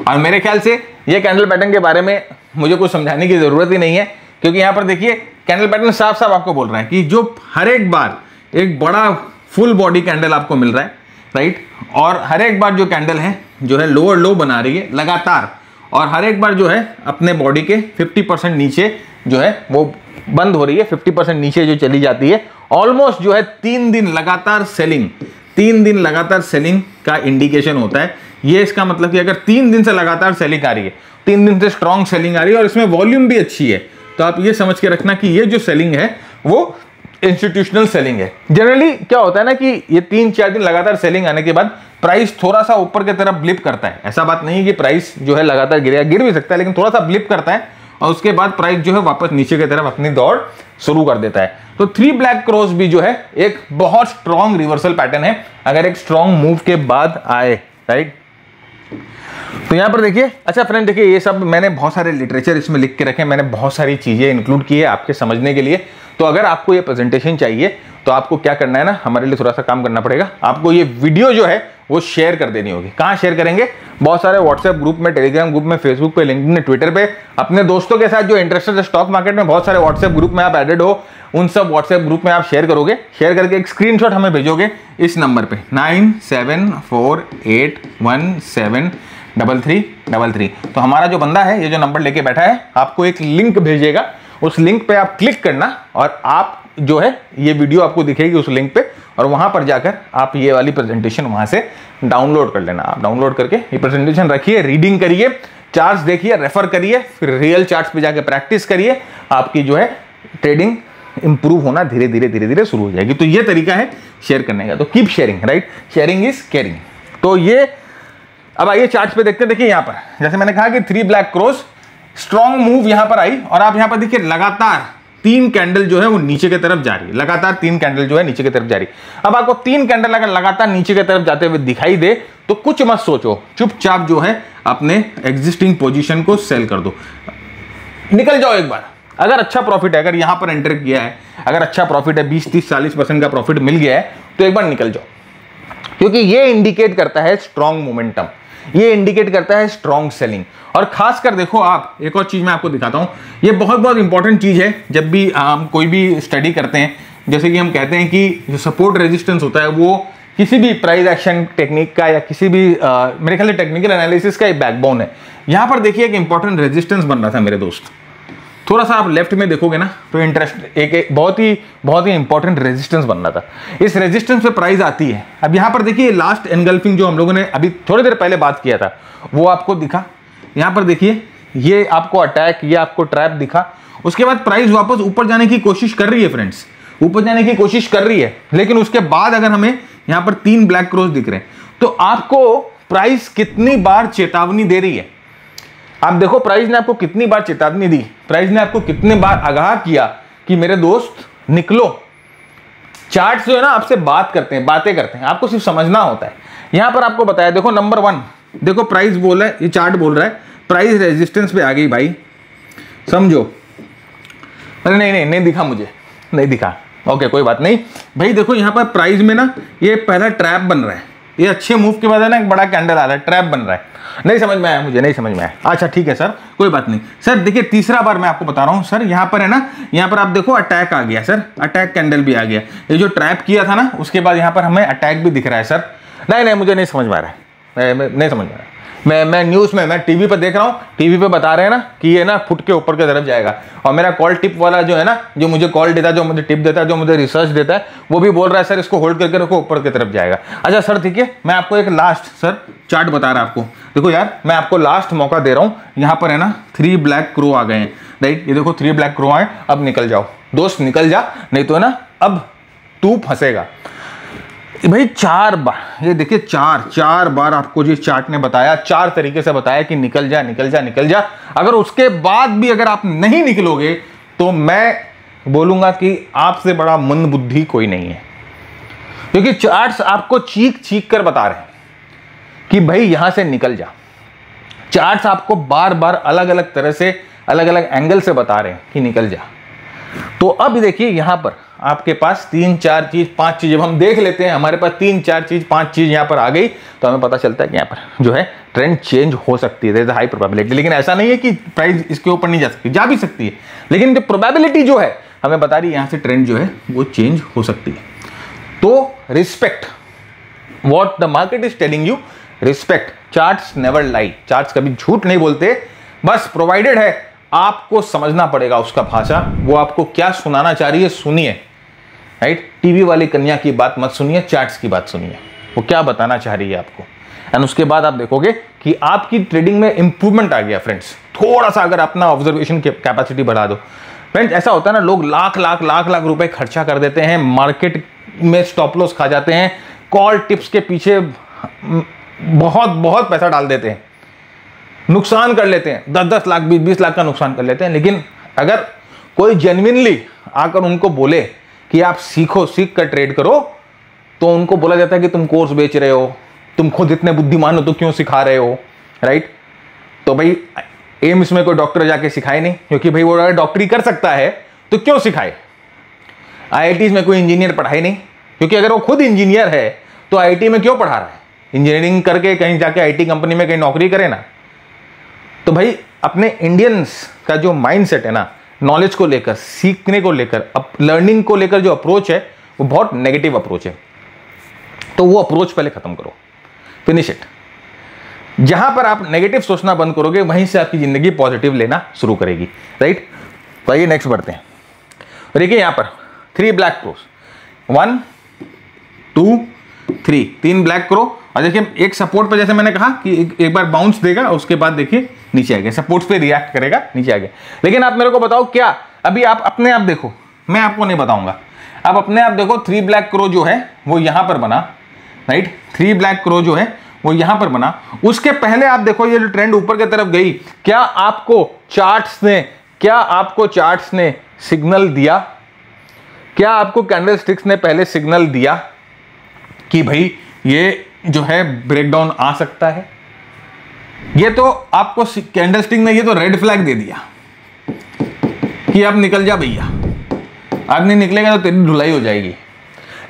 और मेरे ख्याल से ये कैंडल पैटर्न के बारे में मुझे कुछ समझाने की जरूरत ही नहीं है, क्योंकि यहां पर देखिए कैंडल पैटर्न साफ साफ आपको बोल रहा है कि जो हर एक बार एक बड़ा फुल बॉडी कैंडल आपको मिल रहा है, राइट, और हर एक बार जो कैंडल है जो है लोअर लो बना रही है लगातार, और हर एक बार जो है अपने बॉडी के 50% नीचे जो है वो बंद हो रही है, 50% नीचे जो चली जाती है। ऑलमोस्ट जो है 3 दिन लगातार सेलिंग, 3 दिन लगातार सेलिंग का इंडिकेशन होता है। ये इसका मतलब कि अगर 3 दिन से लगातार सेलिंग आ रही है, 3 दिन से स्ट्रॉन्ग सेलिंग आ रही है और इसमें वॉल्यूम भी अच्छी है, तो आप ये समझ के रखना कि ये जो सेलिंग है वो इंस्टीट्यूशनल सेलिंग है। जनरली क्या होता है ना कि ये 3-4 दिन लगातार सेलिंग आने के बाद प्राइस थोड़ा सा ऊपर की तरफ ब्लिप करता है। ऐसा बात नहीं है कि प्राइस जो है लगातार गिरेगा, गिर भी सकता है, लेकिन थोड़ा सा ब्लिप करता है और उसके बाद प्राइस जो है वापस नीचे की तरफ अपनी दौड़ शुरू कर देता है। तो 3 ब्लैक क्रॉस भी जो है एक बहुत स्ट्रॉन्ग रिवर्सल पैटर्न है अगर एक स्ट्रॉन्ग मूव के बाद आए, राइट। तो यहां पर देखिए, अच्छा फ्रेंड देखिए, ये सब मैंने बहुत सारे लिटरेचर इसमें लिख के रखे, मैंने बहुत सारी चीजें इंक्लूड की है आपके समझने के लिए। तो अगर आपको ये प्रेजेंटेशन चाहिए तो आपको क्या करना है ना, हमारे लिए थोड़ा सा काम करना पड़ेगा। आपको ये वीडियो जो है वो शेयर कर देनी होगी। कहाँ शेयर करेंगे? बहुत सारे व्हाट्सएप ग्रुप में, टेलीग्राम ग्रुप में, फेसबुक पे, लिंक्डइन, ट्विटर पे, अपने दोस्तों के साथ जो इंटरेस्टेड है स्टॉक मार्केट में, बहुत सारे व्हाट्सएप ग्रुप में आप एडेड हो, उन सब व्हाट्सएप ग्रुप में आप शेयर करोगे। शेयर करके एक स्क्रीनशॉट हमें भेजोगे इस नंबर पे 9748173333। तो हमारा जो बंदा है, ये जो नंबर लेके बैठा है, आपको एक लिंक भेजेगा। उस लिंक पे आप क्लिक करना और आप जो है ये वीडियो आपको दिखेगी उस लिंक पे, और वहां पर जाकर आप ये वाली प्रेजेंटेशन वहां से डाउनलोड कर लेना। आप डाउनलोड करके ये प्रेजेंटेशन रखिए, रीडिंग करिए, चार्ट्स देखिए, रेफर करिए, फिर रियल चार्ट्स पे जाकर प्रैक्टिस करिए। आपकी जो है ट्रेडिंग इंप्रूव होना धीरे धीरे शुरू हो जाएगी। तो ये तरीका है शेयर करने का। तो keep sharing, right, sharing is caring. तो ये अब आइए चार्ट्स पे देखते हैं। देखिए यहाँ पर जैसे मैंने कहा कि 3 ब्लैक क्रॉस स्ट्रॉन्ग मूव यहां पर आई, और आप यहां पर देखिए लगातार 3 कैंडल जो है वो नीचे की तरफ जा रही है, लगातार 3 कैंडल जो है नीचे की तरफ जा रही है। अब आपको 3 कैंडल अगर लगातार नीचे की तरफ जाते हुए दिखाई दे तो कुछ मत सोचो, चुपचाप जो है अपने एग्जिस्टिंग पोजीशन को सेल कर दो, निकल जाओ एक बार। अगर अच्छा प्रॉफिट है, अगर यहां पर एंटर किया है, अगर अच्छा प्रॉफिट है, 20-30-40% का प्रॉफिट मिल गया है, तो एक बार निकल जाओ, क्योंकि ये इंडिकेट करता है स्ट्रॉन्ग मोमेंटम, ये इंडिकेट करता है स्ट्रॉन्ग सेलिंग। और खासकर देखो आप, एक और चीज मैं आपको दिखाता हूं, ये बहुत इंपॉर्टेंट चीज है। जब भी हम कोई भी स्टडी करते हैं जैसे कि हम कहते हैं कि जो सपोर्ट रेजिस्टेंस होता है वो किसी भी प्राइस एक्शन टेक्निक का या किसी भी मेरे ख्याल से टेक्निकल एनालिसिस का एक बैकबोन है। यहां पर देखिए एक इंपॉर्टेंट रेजिस्टेंस बन रहा था मेरे दोस्त, थोड़ा सा आप लेफ्ट में देखोगे ना तो इंटरेस्ट एक बहुत ही इंपॉर्टेंट रेजिस्टेंस बन रहा था। इस रेजिस्टेंस पे प्राइस आती है। अब यहां पर देखिए लास्ट एनगल्फिंग जो हम लोगों ने अभी थोड़ी देर पहले बात किया था वो आपको दिखा। यहां पर देखिए ये आपको अटैक, ये आपको ट्रैप दिखा। उसके बाद प्राइस वापस ऊपर जाने की कोशिश कर रही है फ्रेंड्स, ऊपर जाने की कोशिश कर रही है, लेकिन उसके बाद अगर हमें यहां पर 3 ब्लैक क्रॉस दिख रहे हैं तो आपको प्राइस कितनी बार चेतावनी दे रही है। आप देखो प्राइस ने आपको कितनी बार चेतावनी दी, प्राइस ने आपको कितने बार आगाह किया कि मेरे दोस्त निकलो। चार्ट्स जो है ना आपसे बातें करते हैं, आपको सिर्फ समझना होता है। यहां पर आपको बताया, देखो नंबर 1, देखो प्राइस बोल रहा है, ये चार्ट बोल रहा है प्राइस रेजिस्टेंस पे आ गई भाई, समझो। अरे नहीं दिखा, मुझे नहीं दिखा, ओके कोई बात नहीं भाई। देखो यहां पर प्राइस में ना ये पहला ट्रैप बन रहा है, ये अच्छे मूव के बाद है ना एक बड़ा कैंडल आ रहा है, ट्रैप बन रहा है। नहीं समझ में आया, मुझे नहीं समझ में आया। अच्छा ठीक है सर, कोई बात नहीं सर। देखिए तीसरा बार मैं आपको बता रहा हूं सर, यहां पर है ना, यहां पर आप देखो अटैक आ गया सर, अटैक कैंडल भी आ गया। ये जो ट्रैप किया था ना उसके बाद यहां पर हमें अटैक भी दिख रहा है सर। नहीं मुझे नहीं समझ में आ रहा है, नहीं समझ में आ रहा है। मैं न्यूज़ में, मैं टीवी पर देख रहा हूँ, टीवी पे बता रहे हैं ना कि ये ना फुट के ऊपर की तरफ जाएगा, और मेरा कॉल टिप वाला जो है ना, जो मुझे कॉल देता है, जो मुझे टिप देता है, जो मुझे रिसर्च देता है, वो भी बोल रहा है सर इसको होल्ड करके रखो, ऊपर की तरफ जाएगा। अच्छा सर ठीक है, मैं आपको एक लास्ट सर चार्ट बता रहा आपको। देखो यार मैं आपको लास्ट मौका दे रहा हूँ, यहाँ पर है ना 3 ब्लैक क्रो आ गए हैं, राइट। ये देखो 3 ब्लैक क्रो आए, अब निकल जाओ दोस्त, निकल जा, नहीं तो है ना अब तू फंसेगा भाई। 4 बार, ये देखिए 4 बार आपको जिस चार्ट ने बताया, 4 तरीके से बताया कि निकल जा निकल जा निकल जा। अगर उसके बाद भी अगर आप नहीं निकलोगे तो मैं बोलूंगा कि आपसे बड़ा मंद बुद्धि कोई नहीं है, क्योंकि चार्ट्स आपको चीख कर बता रहे हैं कि भाई यहां से निकल जा। चार्ट्स आपको बार बार अलग अलग तरह से, अलग अलग एंगल से बता रहे हैं कि निकल जा। तो अब देखिए यहां पर आपके पास 3-4 चीज, 5 चीज जब हम देख लेते हैं, हमारे पास 3-4 चीज, 5 चीज यहां पर आ गई, तो हमें पता चलता है कि यहां पर जो है ट्रेंड चेंज हो सकती है, there is a high probability. लेकिन ऐसा नहीं है कि प्राइस इसके ऊपर नहीं जा सकती, जा भी सकती है, लेकिन जो प्रोबेबिलिटी जो है हमें बता रही है यहां से ट्रेंड जो है वो चेंज हो सकती है। तो respect what the market is telling you, respect. Charts never lie, charts कभी झूठ नहीं बोलते, बस प्रोवाइडेड है आपको समझना पड़ेगा उसका भाषा, वो आपको क्या सुनाना चाह रही है सुनिए, राइट। टीवी वाली कन्या की बात मत सुनिए, चार्ट्स की बात सुनिए, वो क्या बताना चाह रही है आपको, एंड उसके बाद आप देखोगे कि आपकी ट्रेडिंग में इंप्रूवमेंट आ गया फ्रेंड्स। थोड़ा सा अगर अपना ऑब्जर्वेशन कैपेसिटी बढ़ा दो फ्रेंड्स। ऐसा होता है ना, लोग लाख रुपए खर्चा कर देते हैं, मार्केट में स्टॉप लॉस खा जाते हैं, कॉल टिप्स के पीछे बहुत पैसा डाल देते हैं, नुकसान कर लेते हैं, 10-10 लाख 20-20 लाख का नुकसान कर लेते हैं। लेकिन अगर कोई जेन्युइनली आकर उनको बोले कि आप सीख कर ट्रेड करो, तो उनको बोला जाता है कि तुम कोर्स बेच रहे हो, तुम खुद इतने बुद्धिमान हो तो क्यों सिखा रहे हो, राइट। तो भाई एम्स में कोई डॉक्टर जाके सिखाए नहीं, क्योंकि भाई वो अगर डॉक्टरी कर सकता है तो क्यों सिखाए। IITs में कोई इंजीनियर पढ़ाई नहीं, क्योंकि अगर वो खुद इंजीनियर है तो IIT में क्यों पढ़ा रहा है। इंजीनियरिंग करके कहीं जाके IT कंपनी में कहीं नौकरी करे ना। तो भाई अपने इंडियंस का जो माइंडसेट है ना, नॉलेज को लेकर, सीखने को लेकर, लर्निंग को लेकर जो अप्रोच है वो बहुत नेगेटिव अप्रोच है। तो वो अप्रोच पहले खत्म करो, फिनिश इट। जहां पर आप नेगेटिव सोचना बंद करोगे वहीं से आपकी जिंदगी पॉजिटिव लेना शुरू करेगी, राइट। तो आइए नेक्स्ट बढ़ते हैं। देखिए यहां पर 3 ब्लैक क्रोस, 1 2 3, 3 ब्लैक क्रो। और देखिए एक सपोर्ट पे, जैसे मैंने कहा कि एक बार बाउंस देगा, उसके बाद देखिए नीचे आ गया, सपोर्ट्स पे रिएक्ट करेगा, नीचे आ गया। लेकिन आप मेरे को बताओ क्या, अभी आप अपने आप देखो, मैं आपको नहीं बताऊंगा, आप अपने आप देखो 3 ब्लैक क्रो जो है वो यहां पर बना, राइट। 3 ब्लैक क्रो जो है वो यहां पर बना। उसके पहले आप देखो ये जो ट्रेंड ऊपर की तरफ गई, क्या आपको चार्ट्स ने सिग्नल दिया, क्या आपको कैंडलस्टिक्स ने पहले सिग्नल दिया कि भाई ये जो है ब्रेकडाउन आ सकता है। ये तो आपको कैंडलस्टिक ने ये तो रेड फ्लैग दे दिया कि अब निकल जा भैया, अब नहीं निकलेगा तो तेरी धुलाई हो जाएगी।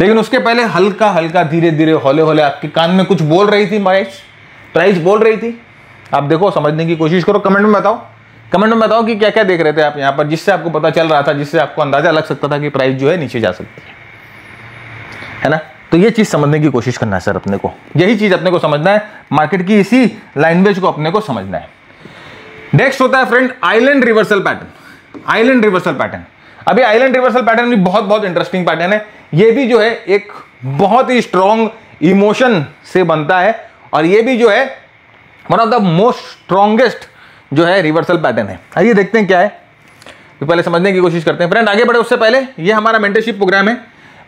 लेकिन उसके पहले हल्का हल्का धीरे धीरे हौले हौले आपके कान में कुछ बोल रही थी, प्राइस बोल रही थी। आप देखो, समझने की कोशिश करो, कमेंट में बताओ कमेंट में बताओ कि क्या क्या देख रहे थे आप यहाँ पर, जिससे आपको पता चल रहा था, जिससे आपको अंदाजा लग सकता था कि प्राइस जो है नीचे जा सकती है ना। तो ये चीज समझने की कोशिश करना है सर अपने को, यही चीज अपने को समझना है, मार्केट की इसी लैंग्वेज को अपने को समझना है। नेक्स्ट होता है friend island reversal pattern. Island reversal pattern, अभी आइलैंड रिवर्सल पैटर्न भी बहुत बहुत इंटरेस्टिंग पैटर्न है। ये भी जो है एक बहुत ही स्ट्रॉन्ग इमोशन से बनता है, और ये भी जो है one of the most strongest जो है रिवर्सल पैटर्न है। आइए देखते हैं क्या है, तो पहले समझने की कोशिश करते हैं फ्रेंड। आगे बढ़े उससे पहले ये हमारा मेंटरशिप प्रोग्राम है।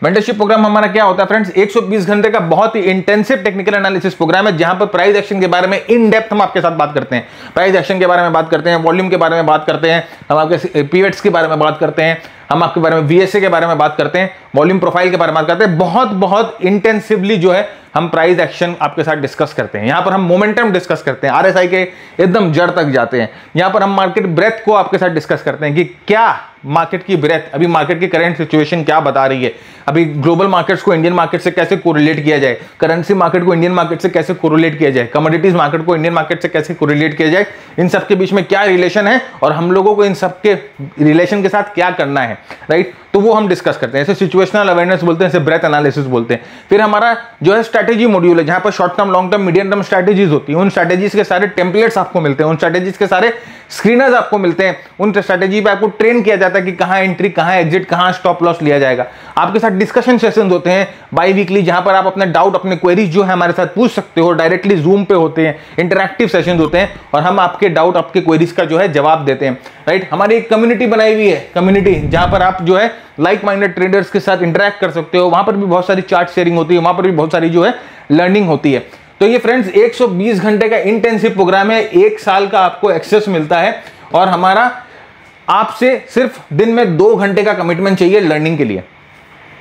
मेंटरशिप प्रोग्राम हमारा क्या होता है फ्रेंड्स, 120 घंटे का बहुत ही इंटेंसिव टेक्निकल एनालिसिस प्रोग्राम है, जहां पर प्राइस एक्शन के बारे में इन डेप्थ हम आपके साथ बात करते हैं। प्राइस एक्शन के बारे में बात करते हैं, वॉल्यूम के बारे में बात करते हैं, हम आपके पीवेट्स के बारे में बात करते हैं, हम आपके बारे में वीएसए के बारे में बात करते हैं, वॉल्यूम प्रोफाइल के बारे में बात करते हैं। बहुत बहुत इंटेंसिवली जो है हम प्राइस एक्शन आपके साथ डिस्कस करते हैं। यहां पर हम मोमेंटम डिस्कस करते हैं, आरएसआई के एकदम जड़ तक जाते हैं। यहां पर हम मार्केट ब्रेथ को आपके साथ डिस्कस करते हैं कि क्या मार्केट की ब्रेथ, अभी मार्केट की करंट सिचुएशन क्या बता रही है, अभी ग्लोबल मार्केट्स को इंडियन मार्केट से कैसे कोरिलेट किया जाए, करेंसी मार्केट को इंडियन मार्केट से कैसे कोरिलेट किया जाए, कमोडिटीज मार्केट को इंडियन मार्केट से कैसे कोरिलेट किया जाए, इन सब के बीच में क्या रिलेशन है और हम लोगों को इन सब के रिलेशन के साथ क्या करना है, राइट। तो वो हम डिस्कस करते हैं, इसे सिचुएशनल अवेयरनेस बोलते हैं, इसे ब्रेथ एनालिसिस बोलते हैं। फिर हमारा जो है स्ट्रैटेजी मॉड्यूल है, जहां पर short term, long term, medium term strategies होती है। उन स्ट्रैटेजीज के सारे टेम्पलेट्स आपको मिलते हैं, उन स्ट्रैटेजीज के सारे स्क्रीनर्स आपको मिलते हैं, उन स्ट्रैटेजी पे आपको ट्रेन किया जाता है कि कहां एंट्री, कहां एग्जिट, कहां स्टॉप लॉस लिया जाएगा। आपके साथ डिस्कशन सेशंस होते हैं बाई वीकली, जहां पर आप अपने डाउट, अपने क्वेरीज जो है हमारे साथ पूछ सकते हो। डायरेक्टली जूम पे होते हैं, इंटरैक्टिव सेशंस होते हैं, और हम आपके डाउट, आपके क्वेरीज का जो है जवाब देते हैं, राइट। हमारी एक कम्युनिटी बनाई हुई है, कम्युनिटी जहां पर आप जो है लाइक माइंडेड ट्रेडर्स के साथ इंटरैक्ट कर सकते हो। वहां पर भी बहुत सारी चार्ट शेयरिंग होती है, वहां पर भी बहुत सारी जो है लर्निंग होती है। तो ये फ्रेंड्स 120 घंटे का इंटेंसिव प्रोग्राम है, 1 साल का आपको एक्सेस मिलता है, और हमारा आपसे सिर्फ दिन में 2 घंटे का कमिटमेंट चाहिए लर्निंग के लिए।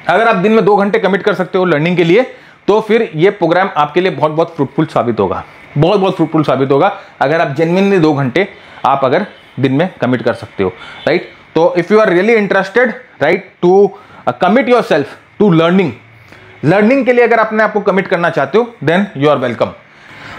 अगर आप दिन में 2 घंटे कमिट कर सकते हो लर्निंग के लिए, तो फिर ये प्रोग्राम आपके लिए बहुत बहुत फ्रूटफुल साबित होगा, बहुत बहुत फ्रूटफुल साबित होगा, अगर आप जेन्युइनली 2 घंटे आप अगर दिन में कमिट कर सकते हो, राइट। तो if you are really interested, right, to commit yourself to learning के लिए अगर अपने आपको कमिट करना चाहते हो, देन यू आर वेलकम।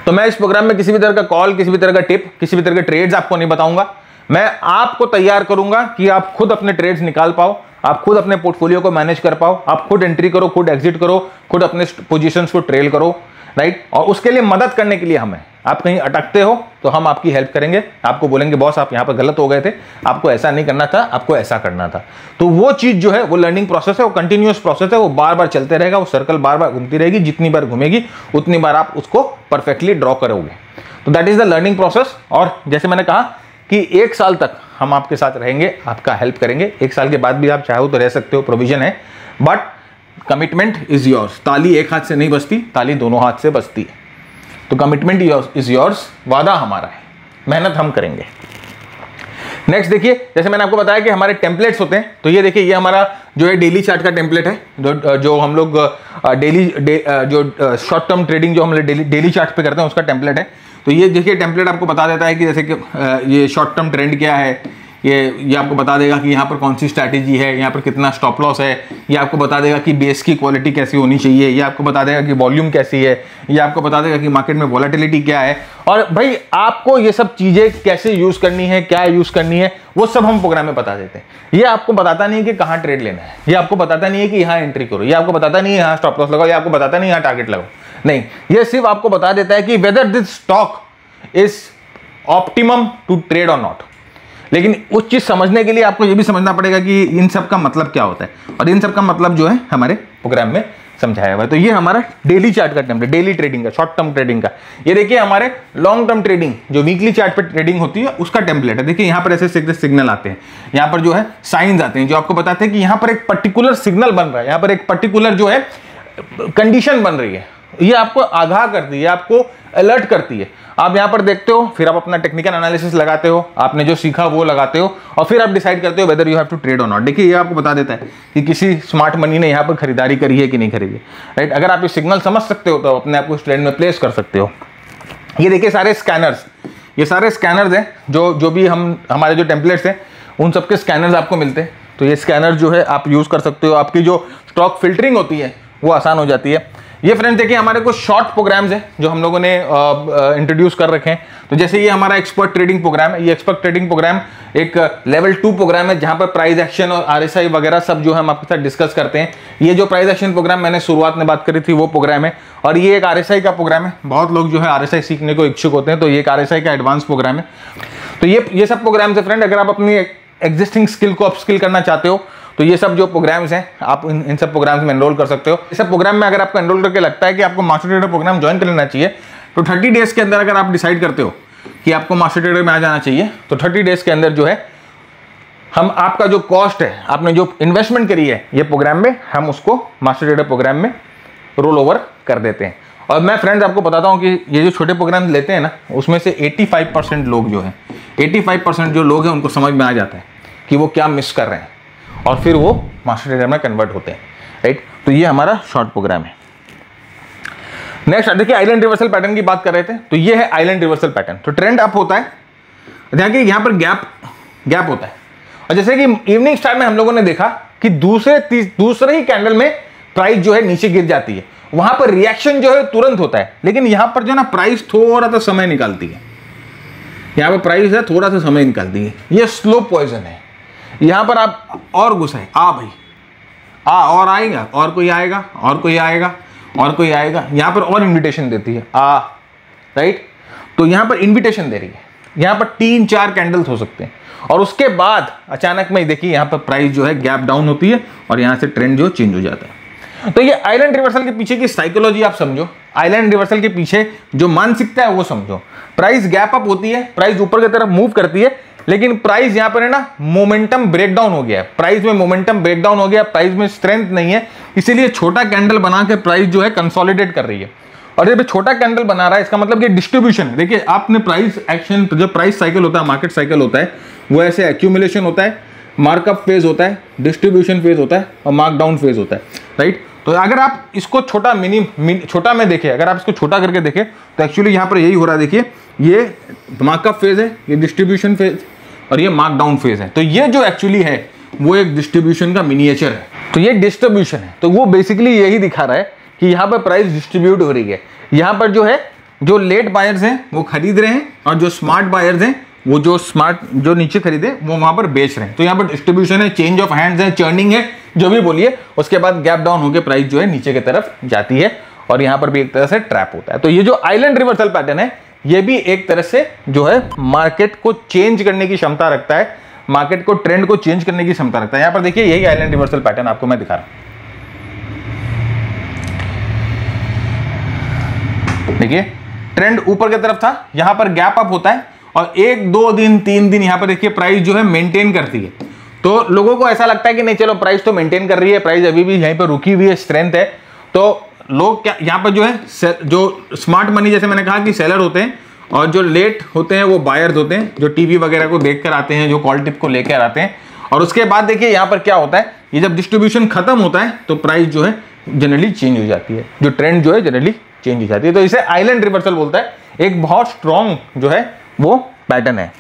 तो मैं इस प्रोग्राम में किसी भी तरह का कॉल, किसी भी तरह का टिप, किसी भी तरह के ट्रेड्स आपको नहीं बताऊंगा। मैं आपको तैयार करूंगा कि आप खुद अपने ट्रेड्स निकाल पाओ, आप खुद अपने पोर्टफोलियो को मैनेज कर पाओ, आप खुद एंट्री करो, खुद एग्जिट करो, खुद अपने पोजीशंस को ट्रेल करो, राइट। और उसके लिए मदद करने के लिए हमें, आप कहीं अटकते हो तो हम आपकी हेल्प करेंगे, आपको बोलेंगे बॉस आप यहाँ पर गलत हो गए थे, आपको ऐसा नहीं करना था, आपको ऐसा करना था। तो वो चीज़ जो है वो लर्निंग प्रोसेस है, वो कंटिन्यूअस प्रोसेस है, वो बार बार चलते रहेगा, वो सर्कल बार बार घूमती रहेगी, जितनी बार घूमेगी उतनी बार आप उसको परफेक्टली ड्रॉ करोगे। तो that is the learning process. और जैसे मैंने कहा कि 1 साल तक हम आपके साथ रहेंगे, आपका हेल्प करेंगे। 1 साल के बाद भी आप चाहो तो रह सकते हो, प्रोविजन है, बट कमिटमेंट इज योर्स। ताली एक हाथ से नहीं बजती, ताली दोनों हाथ से बजती है। तो कमिटमेंट इज योर्स, वादा हमारा है, मेहनत हम करेंगे। नेक्स्ट देखिए, जैसे मैंने आपको बताया कि हमारे टेम्पलेट्स होते हैं, तो ये देखिए ये हमारा जो है डेली चार्ट का टेम्पलेट है, जो हम लोग डेली जो शॉर्ट टर्म ट्रेडिंग जो हम डेली चार्ट पे करते हैं उसका टेम्पलेट है। तो ये देखिए टेम्पलेट आपको बता देता है कि जैसे कि ये शॉर्ट टर्म ट्रेंड क्या है, ये आपको बता देगा कि यहाँ पर कौन सी स्ट्रैटेजी है, यहाँ पर कितना स्टॉप लॉस है, ये आपको बता देगा कि बेस की क्वालिटी कैसी होनी चाहिए, ये आपको बता देगा कि वॉल्यूम कैसी है, ये आपको बता देगा कि मार्केट में वॉलेटिलिटी क्या है। और भाई आपको ये सब चीज़ें कैसे यूज़ करनी है, क्या यूज़ करनी है, वो सब हम प्रोग्राम में बता देते हैं। ये आपको बताता नहीं है कि कहाँ ट्रेड लेना है, ये आपको बताता नहीं है कि यहाँ एंट्री करो, ये आपको बताता नहीं है यहाँ स्टॉप लॉस लगाओ, ये आपको बताता नहीं है यहाँ टारगेट लगाओ, नहीं, ये सिर्फ आपको बता देता है कि whether this stock is optimum to trade और नॉट। लेकिन उस चीज समझने के लिए आपको ये भी समझना पड़ेगा कि इन सब का मतलब क्या होता है, और इन सब का मतलब जो है हमारे प्रोग्राम में समझाया हुआ है। तो ये हमारा डेली चार्ट का टेम्पलेट, डेली ट्रेडिंग का, शॉर्ट टर्म ट्रेडिंग का। ये देखिए हमारे लॉन्ग टर्म ट्रेडिंग जो वीकली चार्ट पे ट्रेडिंग होती है उसका टेम्पलेट है। देखिए यहाँ पर ऐसे सिग्नल आते हैं, यहाँ पर जो है साइंस आते हैं जो आपको बताते हैं कि यहाँ पर एक पर्टिकुलर सिग्नल बन रहा है, यहाँ पर एक पर्टिकुलर जो है कंडीशन बन रही है, ये आपको आगाह करती है, आपको अलर्ट करती है। आप यहाँ पर देखते हो, फिर आप अपना टेक्निकल एनालिसिस लगाते हो, आपने जो सीखा वो लगाते हो, और फिर आप डिसाइड करते हो whether you have to trade और नॉट। देखिए ये आपको बता देता है कि किसी स्मार्ट मनी ने यहाँ पर खरीदारी करी है कि नहीं करी है, राइट। अगर आप ये सिग्नल समझ सकते हो तो अपने आप को इस ट्रेंड में प्लेस कर सकते हो। ये देखिए सारे स्कैनर्स, ये सारे स्कैनर्स हैं जो भी हमारे जो टेम्पलेट्स हैं उन सबके स्कैनर्स आपको मिलते हैं। तो ये स्कैनर जो है आप यूज़ कर सकते हो, आपकी जो स्टॉक फिल्टरिंग होती है वो आसान हो जाती है। ये फ्रेंड्स देखिए हमारे कुछ शॉर्ट प्रोग्राम्स हैं जो हम लोगों ने इंट्रोड्यूस कर रखे हैं। तो जैसे ये हमारा एक्सपर्ट ट्रेडिंग प्रोग्राम है, ये एक्सपर्ट ट्रेडिंग प्रोग्राम एक लेवल 2 प्रोग्राम है जहां पर प्राइस एक्शन और RSI वगैरह सब जो है हम आपके साथ डिस्कस करते हैं। ये जो प्राइस एक्शन प्रोग्राम मैंने शुरुआत में बात करी थी वो प्रोग्राम है, और ये एक RSI का प्रोग्राम है। बहुत लोग जो है RSI सीखने को इच्छुक होते हैं, तो ये एक RSI का एडवांस प्रोग्राम है। तो ये सब प्रोग्राम्स है फ्रेंड। अगर आप अपनी एग्जिस्टिंग स्किल को अपस्किल करना चाहते हो तो ये सब जो प्रोग्राम्स हैं आप इन सब प्रोग्राम्स में एनरोल कर सकते हो। इस सब प्रोग्राम में अगर आपको एनरोल करके लगता है कि आपको मास्टर ट्रेडर प्रोग्राम ज्वाइन कर लेना चाहिए, तो 30 डेज के अंदर अगर आप डिसाइड करते हो कि आपको मास्टर ट्रेडर में आ जाना चाहिए, तो 30 डेज के अंदर जो है हम आपका जो कॉस्ट है, आपने जो इन्वेस्टमेंट करी है ये प्रोग्राम में, हम उसको मास्टर ट्रेडर प्रोग्राम में रोल ओवर कर देते हैं। और मैं फ्रेंड्स आपको बताता हूँ कि ये जो छोटे प्रोग्राम लेते हैं ना, उसमें से 85% लोग जो हैं, 85% जो लोग हैं उनको समझ में आ जाता है कि वो क्या मिस कर रहे हैं, और फिर वो मास्टर ट्रेडर में कन्वर्ट होते हैं, राइट। तो ये हमारा शॉर्ट प्रोग्राम है। नेक्स्ट देखिए आइलैंड रिवर्सल पैटर्न की बात कर रहे थे, तो ये है आइलैंड रिवर्सल पैटर्न। तो ट्रेंड अप होता है, देखिए यहाँ पर गैप होता है, और जैसे कि इवनिंग स्टार में हम लोगों ने देखा कि दूसरे ही कैंडल में प्राइस जो है नीचे गिर जाती है, वहां पर रिएक्शन जो है तुरंत होता है। लेकिन यहां पर जो ना प्राइस थोड़ा सा समय निकालती है, यहां पर प्राइस है थोड़ा सा समय निकालती है। ये स्लो पॉइजन है। यहां पर आप और घुसाए, भाई और आएगा, और कोई आएगा, और कोई आएगा, और कोई आएगा, यहां पर और इन्विटेशन देती है राइट। तो यहां पर इन्विटेशन दे रही है, यहां पर 3-4 कैंडल्स हो सकते हैं, और उसके बाद अचानक में देखिए यहां पर प्राइस जो है गैप डाउन होती है, और यहां से ट्रेंड जो चेंज हो जाता है। तो ये आइलैंड रिवर्सल के पीछे की साइकोलॉजी आप समझो, आइलैंड रिवर्सल के पीछे जो मानसिकता है वो समझो। प्राइस गैप अप होती है, प्राइस ऊपर की तरफ मूव करती है, लेकिन प्राइस यहां पर है ना मोमेंटम ब्रेकडाउन हो गया है, प्राइस में मोमेंटम ब्रेकडाउन हो गया, प्राइस में स्ट्रेंथ नहीं है, इसीलिए छोटा कैंडल बना के प्राइस जो है कंसोलिडेट कर रही है। और जब छोटा कैंडल बना रहा है इसका मतलब ये डिस्ट्रीब्यूशन है। देखिए आपने प्राइस एक्शन, जो प्राइस साइकिल होता है, मार्केट साइकिल होता है, वो ऐसे एक्यूमुलेशन होता है, मार्कअप फेज होता है, डिस्ट्रीब्यूशन फेज होता है, और मार्कडाउन फेज होता है, राइट। तो अगर आप इसको छोटा में देखें, अगर आप इसको छोटा करके देखें तो एक्चुअली यहाँ पर यही हो रहा है। देखिए ये मार्कअप फेज है, ये डिस्ट्रीब्यूशन फेज, और ये मार्कडाउन फेज है। तो ये जो एक्चुअली है वो एक डिस्ट्रीब्यूशन का मिनिएचर है। तो ये डिस्ट्रीब्यूशन है, तो वो बेसिकली यही दिखा रहा है कि यहाँ पर प्राइस डिस्ट्रीब्यूट हो रही है। यहाँ पर जो है जो लेट बायर्स हैं वो खरीद रहे हैं, और जो स्मार्ट बायर्स हैं वो जो नीचे खरीदे वो वहां पर बेच रहे हैं। तो यहाँ पर डिस्ट्रीब्यूशन है, चेंज ऑफ हैंड्स है, चर्निंग है, जो भी बोलिए। उसके बाद गैप डाउन होकर प्राइस जो है नीचे की तरफ जाती है, और यहाँ पर भी एक तरह से ट्रैप होता है। तो ये जो आइलैंड रिवर्सल पैटर्न है ये भी एक तरह से जो है मार्केट को चेंज करने की क्षमता रखता है, मार्केट को ट्रेंड को चेंज करने की क्षमता रखता है। यहाँ पर देखिए यही आइलैंड रिवर्सल पैटर्न आपको मैं दिखा रहा हूं। देखिए ट्रेंड ऊपर की तरफ था, यहां पर गैप अप होता है, और 1-2 दिन 3 दिन यहां पर देखिए प्राइस जो है मेंटेन करती है। तो लोगों को ऐसा लगता है कि नहीं चलो प्राइस तो मेंटेन कर रही है, प्राइस अभी भी यहीं पर रुकी हुई है, स्ट्रेंथ है। तो लोग क्या यहां पर जो है जो स्मार्ट मनी, जैसे मैंने कहा कि सेलर होते हैं, और जो लेट होते हैं वो बायर्स होते हैं, जो टीवी वगैरह को देखकर आते हैं, जो कॉल टिप को लेकर आते हैं। और उसके बाद देखिए यहां पर क्या होता है, ये जब डिस्ट्रीब्यूशन खत्म होता है तो प्राइस जो है जनरली चेंज हो जाती है, जो ट्रेंड जो है जनरली चेंज हो जाती है। तो इसे आइलैंड रिवर्सल बोलता है। एक बहुत स्ट्रॉन्ग जो है वो पैटर्न है।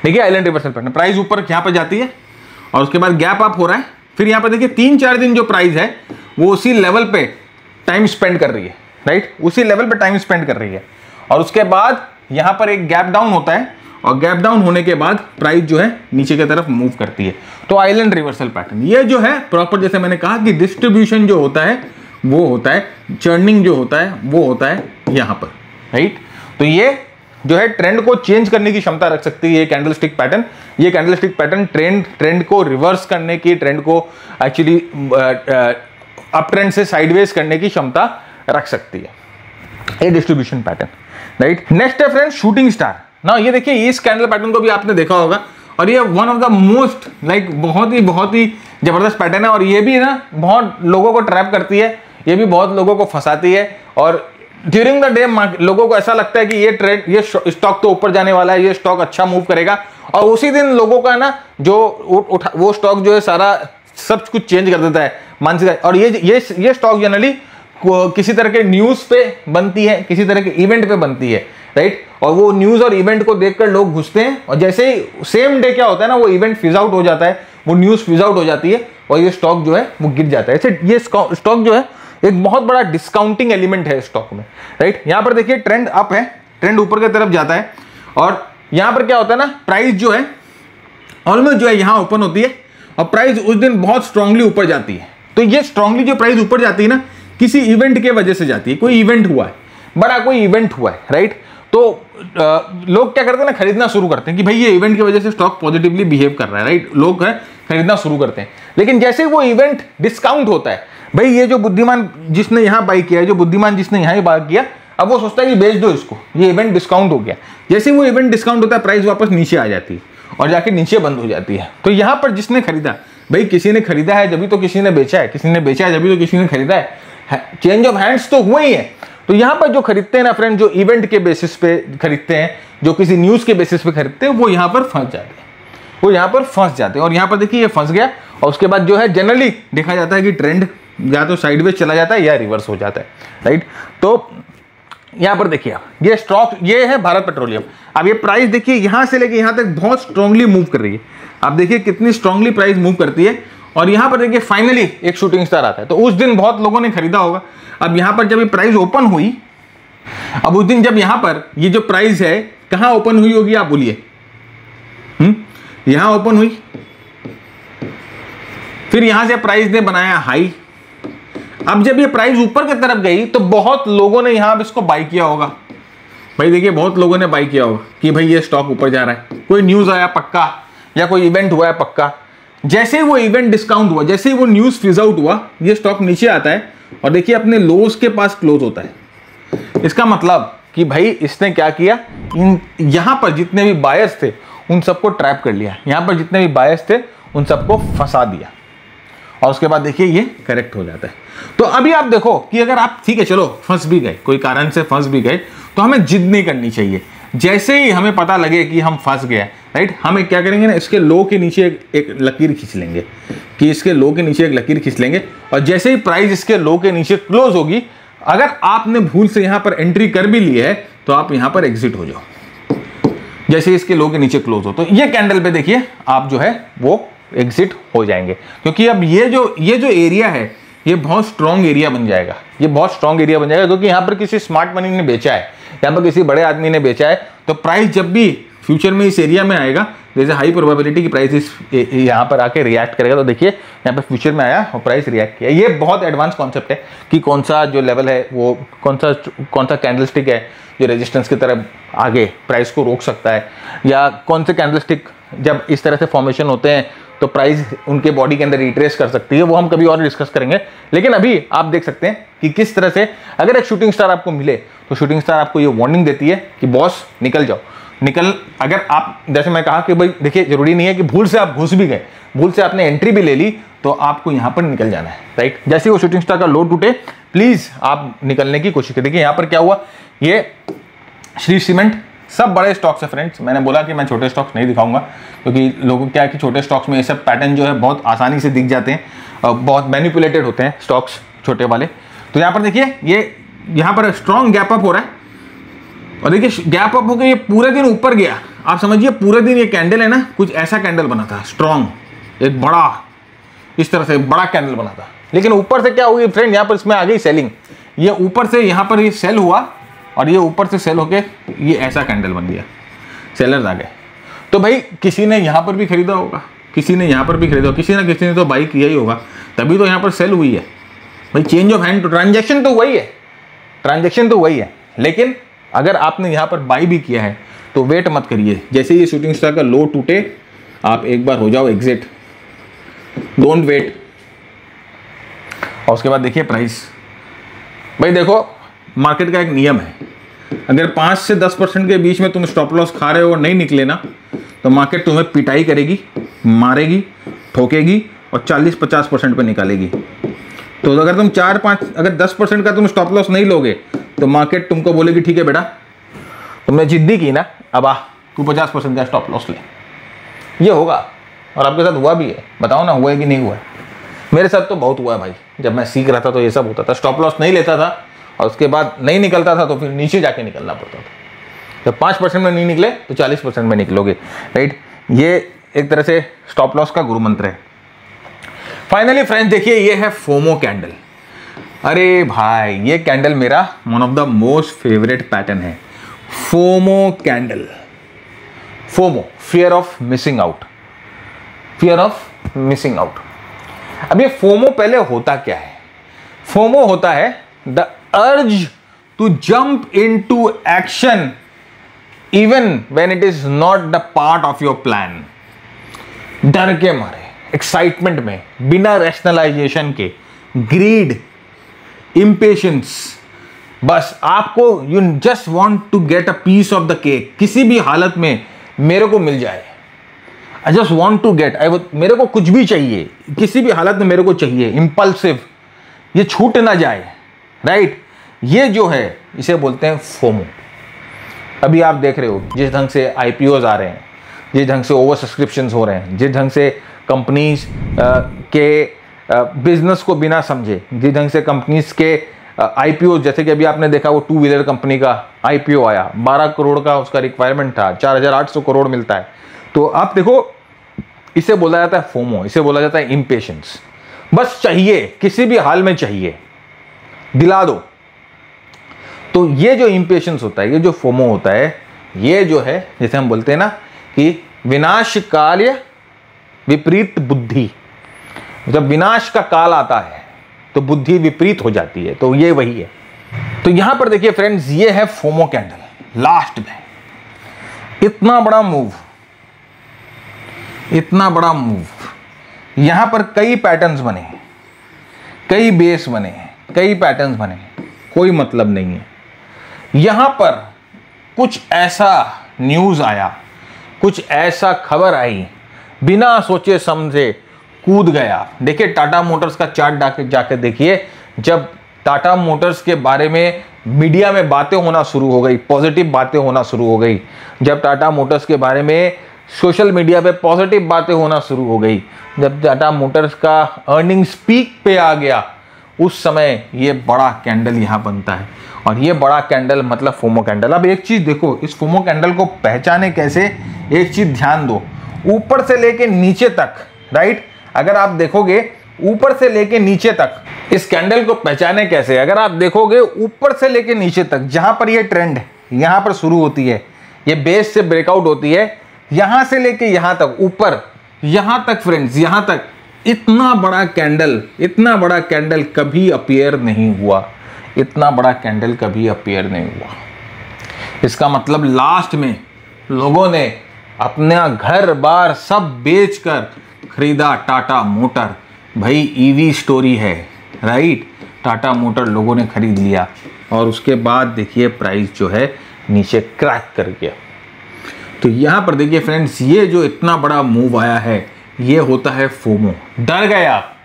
देखिए आइलैंड रिवर्सल पैटर्न, प्राइस ऊपर यहां पर जाती है, और उसके बाद गैप अप हो रहा है, फिर यहां पर देखिए 3-4 दिन जो प्राइस है वो उसी लेवल पे टाइम स्पेंड कर रही है, राइट, उसी लेवल पे टाइम स्पेंड कर रही है। और उसके बाद यहां पर एक गैप डाउन होता है, और गैप डाउन होने के बाद प्राइस जो है नीचे की तरफ मूव करती है। तो आइलैंड रिवर्सल पैटर्न ये जो है प्रॉपर, जैसे मैंने कहा कि डिस्ट्रीब्यूशन जो होता है वो होता है, चर्निंग जो होता है वो होता है यहां पर, राइट। तो ये जो है ट्रेंड को चेंज करने की क्षमता रख सकती है ये कैंडलस्टिक पैटर्न। ये कैंडलस्टिक पैटर्न ट्रेंड को रिवर्स करने की, ट्रेंड को एक्चुअली अप ट्रेंड से साइडवेज करने की क्षमता रख सकती है ये डिस्ट्रीब्यूशन पैटर्न, राइट। नेक्स्ट है फ्रेंड्स शूटिंग स्टार ना। ये देखिए इस कैंडल पैटर्न को भी आपने देखा होगा, और ये वन ऑफ द मोस्ट बहुत ही जबरदस्त पैटर्न है। और ये भी ना बहुत लोगों को ट्रैप करती है, ये भी बहुत लोगों को फंसाती है। और ड्यूरिंग द डे लोगों को ऐसा लगता है कि ये ट्रेंड, ये स्टॉक तो ऊपर जाने वाला है, ये स्टॉक अच्छा मूव करेगा, और उसी दिन लोगों का ना जो वो स्टॉक जो है सारा सब कुछ चेंज कर देता है मानसिक। और ये स्टॉक जनरली किसी तरह के न्यूज पे बनती है, किसी तरह के इवेंट पे बनती है, राइट। और वो न्यूज और इवेंट को देखकर लोग घुसते हैं, और जैसे ही सेम डे क्या होता है ना, वो इवेंट फिज आउट हो जाता है, वो न्यूज फिज आउट हो जाती है, और ये स्टॉक जो है वो गिर जाता है। ऐसे ये स्टॉक जो है एक बहुत बड़ा डिस्काउंटिंग एलिमेंट है स्टॉक में, राइट। यहां पर देखिए ट्रेंड अप है, ट्रेंड ऊपर की तरफ जाता है, और यहां पर क्या होता है ना, प्राइस जो है ऑलमोस्ट जो है यहां ओपन होती है और प्राइस उस दिन बहुत स्ट्रांगली ऊपर जाती है। तो ये स्ट्रांगली जो प्राइस ऊपर जाती है ना, किसी इवेंट के वजह से जाती है, कोई इवेंट हुआ है, बड़ा कोई इवेंट हुआ है, राइट। तो लोग क्या करते हैं ना, खरीदना शुरू करते हैं कि भाई ये इवेंट की वजह से स्टॉक पॉजिटिवली बिहेव कर रहा है, राइट। लोग खरीदना शुरू करते हैं, लेकिन जैसे वो इवेंट डिस्काउंट होता है, भाई ये जो बुद्धिमान जिसने यहाँ बाई किया है, जो बुद्धिमान जिसने यहाँ बाई किया, अब वो सोचता है कि बेच दो इसको, ये इवेंट डिस्काउंट हो गया। जैसे वो इवेंट डिस्काउंट होता है, प्राइस वापस नीचे आ जाती है और जाके नीचे बंद हो जाती है। तो यहाँ पर जिसने खरीदा, भाई किसी ने खरीदा है जब तो किसी ने बेचा है, किसी ने बेचा है जब तो किसी ने खरीदा है, चेंज ऑफ हैंड्स तो हुए ही है। तो यहाँ पर जो खरीदते हैं ना फ्रेंड, जो इवेंट के बेसिस पे खरीदते हैं, जो किसी न्यूज के बेसिस पे खरीदते हैं, वो यहाँ पर फंस जाते हैं, वो यहाँ पर फंस जाते हैं। और यहाँ पर देखिए ये फंस गया, और उसके बाद जो है जनरली देखा जाता है कि ट्रेंड या तो साइडवेज चला जाता है या रिवर्स हो जाता है, राइट। तो यहाँ पर देखिए ये स्टॉक, ये है भारत पेट्रोलियम। अब ये प्राइस देखिए यहाँ से लेके यहाँ तक बहुत स्ट्रांगली मूव कर रही है। आप देखिए कितनी स्ट्रांगली प्राइस मूव करती है, और यहाँ पर देखिए फाइनली एक शूटिंग स्टार आता है। तो उस दिन बहुत लोगों ने खरीदा होगा। अब यहाँ पर जब ये प्राइस ओपन हुई, अब उस दिन जब यहाँ पर ये जो प्राइस है कहाँ ओपन हुई होगी, आप बोलिए। यहाँ ओपन हुई, फिर यहां से प्राइस ने बनाया हाई। अब जब ये प्राइस ऊपर की तरफ गई तो बहुत लोगों ने यहां इसको बाई किया होगा। भाई देखिए बहुत लोगों ने बाई किया होगा कि भाई ये स्टॉक ऊपर जा रहा है, कोई न्यूज आया पक्का, या कोई इवेंट हुआ है पक्का। जैसे ही वो इवेंट डिस्काउंट हुआ, जैसे ही वो न्यूज फिज आउट हुआ, ये स्टॉक नीचे आता है और देखिए अपने लोज के पास क्लोज होता है। इसका मतलब कि भाई इसने क्या किया, यहां पर जितने भी बायर्स थे उन सबको ट्रैप कर लिया, यहां पर जितने भी बायर्स थे उन सबको फंसा दिया, और उसके बाद देखिए ये करेक्ट हो जाता है। तो अभी आप देखो कि अगर आप ठीक है चलो फंस भी गए, कोई कारण से फंस भी गए, तो हमें जिद नहीं करनी चाहिए। जैसे ही हमें पता लगे कि हम फंस गए, राइट, हमें क्या करेंगे ना, इसके लो के नीचे एक लकीर खींच लेंगे, कि इसके लो के नीचे एक लकीर खींच लेंगे, और जैसे ही प्राइस इसके लो के नीचे क्लोज होगी, अगर आपने भूल से यहां पर एंट्री कर भी ली है तो आप यहां पर एग्जिट हो जाओ, जैसे इसके लो के नीचे क्लोज हो। तो ये कैंडल पे देखिए आप जो है वो एग्जिट हो जाएंगे, क्योंकि अब ये जो एरिया है ये बहुत स्ट्रॉन्ग एरिया बन जाएगा, ये बहुत स्ट्रॉन्ग एरिया बन जाएगा, क्योंकि यहाँ पर किसी स्मार्ट मनी ने बेचा है, यहाँ पर किसी बड़े आदमी ने बेचा है। तो प्राइस जब भी फ्यूचर में इस एरिया में आएगा, जैसे हाई प्रोबेबिलिटी की प्राइस इस यहाँ पर आके रिएक्ट करेगा। तो देखिए यहाँ पर फ्यूचर में आया और प्राइस रिएक्ट किया। ये बहुत एडवांस कॉन्सेप्ट है कि कौन सा जो लेवल है वो कौन सा कैंडलस्टिक है जो रेजिस्टेंस की तरफ आगे प्राइस को रोक सकता है, या कौन से कैंडलस्टिक जब इस तरह से फॉर्मेशन होते हैं तो प्राइस उनके बॉडी के अंदर रिट्रेस कर सकती है। वो हम कभी और डिस्कस करेंगे, लेकिन अभी आप देख सकते हैं कि किस तरह से अगर एक शूटिंग स्टार आपको मिले तो शूटिंग स्टार आपको ये वार्निंग देती है कि बॉस निकल जाओ, निकल। अगर आप, जैसे मैं कहा कि भाई देखिए जरूरी नहीं है कि भूल से आप घुस भी गए, भूल से आपने एंट्री भी ले ली, तो आपको यहाँ पर निकल जाना है, राइट। जैसे वो शूटिंग स्टार का लो टूटे, प्लीज आप निकलने की कोशिश करें। देखिए यहाँ पर क्या हुआ, ये श्री सीमेंट, सब बड़े स्टॉक्स है फ्रेंड्स। मैंने बोला कि मैं छोटे स्टॉक्स नहीं दिखाऊंगा, क्योंकि लोगों को क्या है कि छोटे स्टॉक्स में ये सब पैटर्न जो है बहुत आसानी से दिख जाते हैं, बहुत मैनिपुलेटेड होते हैं स्टॉक्स छोटे वाले। तो यहाँ पर देखिए ये यहाँ पर स्ट्रॉन्ग गैप अप हो रहा है, और देखिए गैप अप होकर ये पूरे दिन ऊपर गया। आप समझिए पूरे दिन ये कैंडल है ना, कुछ ऐसा कैंडल बना था स्ट्रॉन्ग, एक बड़ा इस तरह से बड़ा कैंडल बना था। लेकिन ऊपर से क्या हुई फ्रेंड, यहाँ पर इसमें आ गई सेलिंग। ये ऊपर से यहाँ पर ये सेल हुआ, और ये ऊपर से सेल होके ये ऐसा कैंडल बन गया, सेलर्स आ गए। तो भाई किसी ने यहाँ पर भी खरीदा होगा, किसी ने यहाँ पर भी खरीदा होगा, किसी ना किसी ने तो बाई किया ही होगा, तभी तो यहाँ पर सेल हुई है। भाई चेंज ऑफ हैंड, तो ट्रांजैक्शन तो वही है, ट्रांजैक्शन तो वही है। लेकिन अगर आपने यहाँ पर बाई भी किया है तो वेट मत करिए, जैसे ये शूटिंग स्टार का लो टूटे आप एक बार हो जाओ एग्जिट, डोंट वेट। और उसके बाद देखिए प्राइस, भाई देखो मार्केट का एक नियम है, अगर 5 से 10% के बीच में तुम स्टॉप लॉस खा रहे हो और नहीं निकले ना, तो मार्केट तुम्हें पिटाई करेगी, मारेगी, ठोकेगी और 40-50% पे निकालेगी। तो अगर तुम 4-5 अगर 10% का तुम स्टॉप लॉस नहीं लोगे तो मार्केट तुमको बोलेगी ठीक है बेटा तुमने जिद्दी की ना, अब आ तू 50% का स्टॉप लॉस ले। ये होगा, और आपके साथ हुआ भी है। बताओ ना हुआ है कि नहीं हुआ है? मेरे साथ तो बहुत हुआ है भाई। जब मैं सीख रहा था तो ये सब होता था, स्टॉप लॉस नहीं लेता था और उसके बाद नहीं निकलता था तो फिर नीचे जाके निकलना पड़ता था। जब 5% में नहीं निकले तो 40% में निकलोगे, राइट। ये एक तरह से स्टॉप लॉस का गुरु मंत्र है। फाइनली फ्रेंड्स देखिए ये है फोमो कैंडल। अरे भाई, ये कैंडल मेरा one of the most favourite pattern है, FOMO candle. FOMO, fear of missing out, fear of missing out. अब ये फोमो पहले होता क्या है? फोमो होता है the urge to jump into action even when it is not the part of your plan. डर के मारे, एक्साइटमेंट में, बिना रैशनलाइजेशन के, ग्रीड, इम्पेशंस, बस आपको you just want to get a piece of the cake. किसी भी हालत में मेरे को मिल जाए, I just want to get, मेरे को कुछ भी चाहिए, किसी भी हालत में मेरे को चाहिए, इंपल्सिव, ये छूट ना जाए, राइट? ये जो है इसे बोलते हैं फोमो। अभी आप देख रहे हो जिस ढंग से आईपीओज आ रहे हैं, जिस ढंग से ओवर सब्सक्रिप्शंस हो रहे हैं, जिस ढंग से कंपनीज के बिजनेस को बिना समझे, जिस ढंग से कंपनीज के आईपीओ, जैसे कि अभी आपने देखा वो 2 व्हीलर कंपनी का आईपीओ आया, 12 करोड़ का उसका रिक्वायरमेंट था, 4,800 करोड़ मिलता है। तो आप देखो, इसे बोला जाता है फोमो, इसे बोला जाता है इम्पेशंस। बस चाहिए, किसी भी हाल में चाहिए, दिला दो। तो ये जो इम्पेशंस होता है, ये जो फोमो होता है, ये जो है जैसे हम बोलते हैं ना कि विनाशकाल विपरीत बुद्धि। जब विनाश का काल आता है तो बुद्धि विपरीत हो जाती है, तो ये वही है। तो यहां पर देखिए फ्रेंड्स, ये है फोमो कैंडल। लास्ट में इतना बड़ा मूव, इतना बड़ा मूव, यहां पर कई पैटर्न्स बने, कई बेस बने, कई पैटर्न्स बने, कोई मतलब नहीं है। यहां पर कुछ ऐसा न्यूज आया, कुछ ऐसा खबर आई, बिना सोचे समझे कूद गया। देखिए टाटा मोटर्स का चार्ट जाके देखिए, जब टाटा मोटर्स के बारे में मीडिया में बातें होना शुरू हो गई, पॉजिटिव बातें होना शुरू हो गई, जब टाटा मोटर्स के बारे में सोशल मीडिया पे पॉजिटिव बातें होना शुरू हो गई, जब टाटा मोटर्स का अर्निंग्स पीक पे आ गया, उस समय ये बड़ा कैंडल यहाँ बनता है। और ये बड़ा कैंडल मतलब फोमो कैंडल। अब एक चीज़ देखो, इस फोमो कैंडल को पहचाने कैसे, एक चीज़ ध्यान दो, ऊपर से लेके नीचे तक, राइट? अगर आप देखोगे ऊपर से लेके नीचे तक इस कैंडल को पहचाने कैसे, अगर आप देखोगे ऊपर से लेके नीचे तक, जहां पर ये ट्रेंड यहां पर शुरू होती है, ये बेस से ब्रेकआउट होती है, यहां से लेके यहां तक, ऊपर यहां तक फ्रेंड्स, यहां तक, इतना बड़ा कैंडल, इतना बड़ा कैंडल कभी अपीयर नहीं हुआ, इतना बड़ा कैंडल कभी अपीयर नहीं हुआ। इसका मतलब लास्ट में लोगों ने अपना घर बार सब बेचकर खरीदा टाटा मोटर। भाई ईवी स्टोरी है, राइट? टाटा मोटर लोगों ने खरीद लिया और उसके बाद देखिए प्राइस जो है नीचे क्रैक कर गया। तो यहाँ पर देखिए फ्रेंड्स, ये जो इतना बड़ा मूव आया है, ये होता है फोमो। डर गए आप,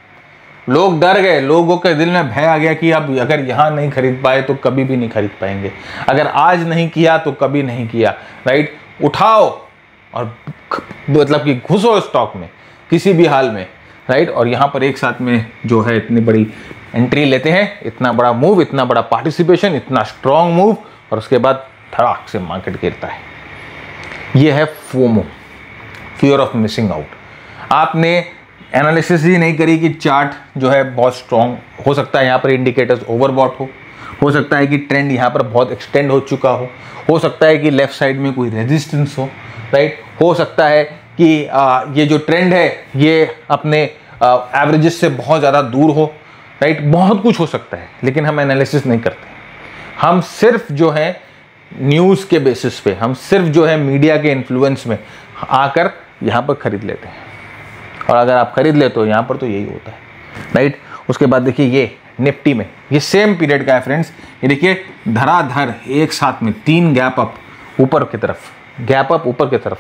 लोग डर गए, लोगों के दिल में भय आ गया कि अब अगर यहाँ नहीं खरीद पाए तो कभी भी नहीं खरीद पाएंगे, अगर आज नहीं किया तो कभी नहीं किया, राइट? उठाओ और मतलब कि घुसो स्टॉक में किसी भी हाल में, राइट? और यहाँ पर एक साथ में जो है इतनी बड़ी एंट्री लेते हैं, इतना बड़ा मूव, इतना बड़ा पार्टिसिपेशन, इतना स्ट्रॉन्ग मूव, और उसके बाद धड़ाक से मार्केट गिरता है। ये है FOMO, fear of missing out. आपने एनालिसिस ही नहीं करी कि चार्ट जो है बहुत स्ट्रॉन्ग हो सकता है, यहाँ पर इंडिकेटर्स ओवरबॉट हो सकता है कि ट्रेंड यहाँ पर बहुत एक्सटेंड हो चुका हो सकता है कि लेफ्ट साइड में कोई रेजिस्टेंस हो, राइट? हो सकता है कि ये जो ट्रेंड है ये अपने एवरेजेस से बहुत ज़्यादा दूर हो, राइट? बहुत कुछ हो सकता है, लेकिन हम एनालिसिस नहीं करते। हम सिर्फ जो है न्यूज़ के बेसिस पे, हम सिर्फ जो है मीडिया के इन्फ्लुएंस में आकर यहाँ पर खरीद लेते हैं। और अगर आप खरीद ले तो यहाँ पर तो यही होता है, राइट? उसके बाद देखिए ये निफ्टी में ये सेम पीरियड का है फ्रेंड्स। ये देखिए धराधर एक साथ में 3 गैप अप ऊपर की तरफ, गैप अप ऊपर की तरफ,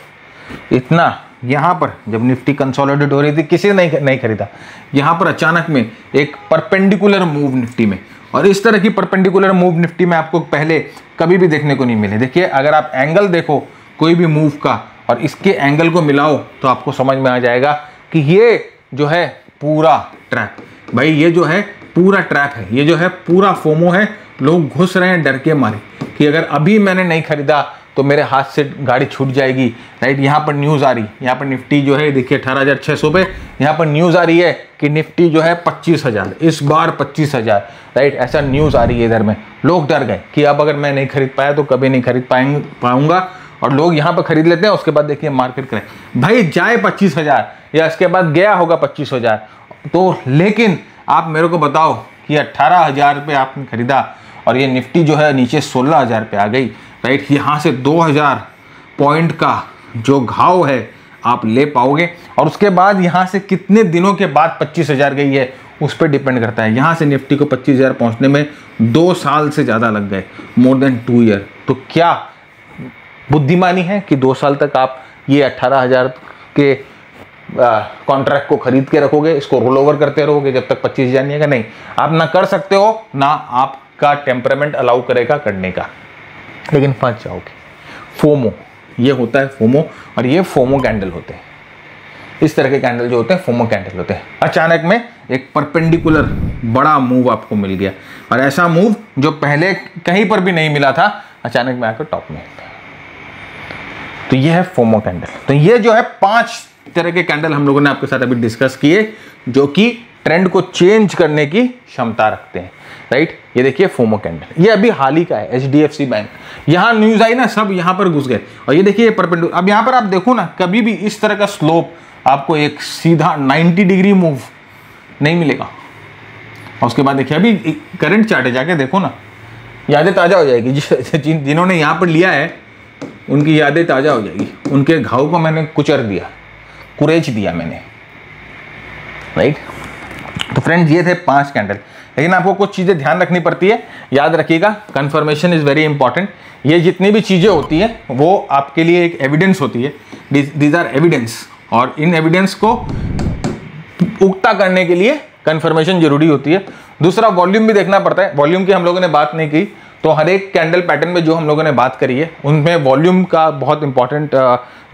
इतना। यहाँ पर जब निफ्टी कंसोलिडेट हो रही थी किसी ने नहीं खरीदा, यहाँ पर अचानक में एक परपेंडिकुलर मूव निफ्टी में, और इस तरह की परपेंडिकुलर मूव निफ्टी में आपको पहले कभी भी देखने को नहीं मिले। देखिए अगर आप एंगल देखो कोई भी मूव का और इसके एंगल को मिलाओ तो आपको समझ में आ जाएगा कि ये जो है पूरा ट्रैप, भाई ये जो है पूरा ट्रैप है, ये जो है पूरा फोमो है। लोग घुस रहे हैं डर के मारे कि अगर अभी मैंने नहीं खरीदा तो मेरे हाथ से गाड़ी छूट जाएगी, राइट। यहाँ पर न्यूज़ आ रही, यहाँ पर निफ्टी जो है देखिए 18,600 पे, यहाँ पर न्यूज़ आ रही है कि निफ्टी जो है 25,000, इस बार 25,000, राइट। ऐसा न्यूज़ आ रही है इधर में। लोग डर गए कि अब अगर मैं नहीं खरीद पाया तो कभी नहीं खरीद पाऊंगा, और लोग यहाँ पर खरीद लेते हैं। उसके बाद देखिए मार्केट करें भाई जाए 25,000 या इसके बाद गया होगा 25,000, तो लेकिन आप मेरे को बताओ कि 18,000 पे आपने खरीदा और ये निफ्टी जो है नीचे 16,000 पे आ गई, राइट। यहाँ से 2,000 पॉइंट का जो घाव है आप ले पाओगे, और उसके बाद यहाँ से कितने दिनों के बाद 25,000 गई है उस पर डिपेंड करता है। यहाँ से निफ्टी को 25,000 पहुँचने में 2 साल से ज़्यादा लग गए, मोर देन 2 ईयर। तो क्या बुद्धिमानी है कि 2 साल तक आप ये 18,000 के कॉन्ट्रैक्ट को खरीद के रखोगे, इसको रोल ओवर करते रहोगे जब तक 25,000 नहीं आएगा? नहीं, आप ना कर सकते हो, ना आपका टेम्परामेंट अलाउ करेगा करने का, लेकिन फंस जाओगे। फोमो, ये होता है फोमो, और ये फोमो कैंडल होते हैं। इस तरह के कैंडल जो होते हैं फोमो कैंडल होते हैं। अचानक में एक परपेंडिकुलर बड़ा मूव आपको मिल गया, और ऐसा मूव जो पहले कहीं पर भी नहीं मिला था, अचानक में आकर टॉप में। तो ये है फोमो कैंडल। तो ये जो है 5 तरह के कैंडल हम लोगों ने आपके साथ अभी डिस्कस किए, जो कि ट्रेंड को चेंज करने की क्षमता रखते हैं, राइट। ये देखिए फोमो कैंडल, ये अभी हाल ही का है। HDFC बैंक, यहाँ न्यूज आई ना, सब यहाँ पर घुस गए। और ये देखिए परपेंडिकुलर, अब यहाँ पर आप देखो ना, कभी भी इस तरह का स्लोप आपको एक सीधा 90 डिग्री मूव नहीं मिलेगा। और उसके बाद देखिए अभी करंट चार्ट है, जाके देखो ना, यादें ताज़ा हो जाएगी। जिन्होंने यहाँ पर लिया है उनकी यादें ताज़ा हो जाएगी। उनके घाव को मैंने कुचर दिया, कुरेच दिया मैंने, राइट। तो फ्रेंड्स ये थे 5 कैंडल, लेकिन आपको कुछ चीज़ें ध्यान रखनी पड़ती है। याद रखिएगा, कंफर्मेशन इज़ वेरी इंपॉर्टेंट। ये जितनी भी चीज़ें होती हैं वो आपके लिए एक एविडेंस होती है, दीज आर एविडेंस, और इन एविडेंस को पुख्ता करने के लिए कंफर्मेशन जरूरी होती है। दूसरा, वॉल्यूम भी देखना पड़ता है। वॉल्यूम की हम लोगों ने बात नहीं की, तो हर एक कैंडल पैटर्न में जो हम लोगों ने बात करी है उनमें वॉल्यूम का बहुत इंपॉर्टेंट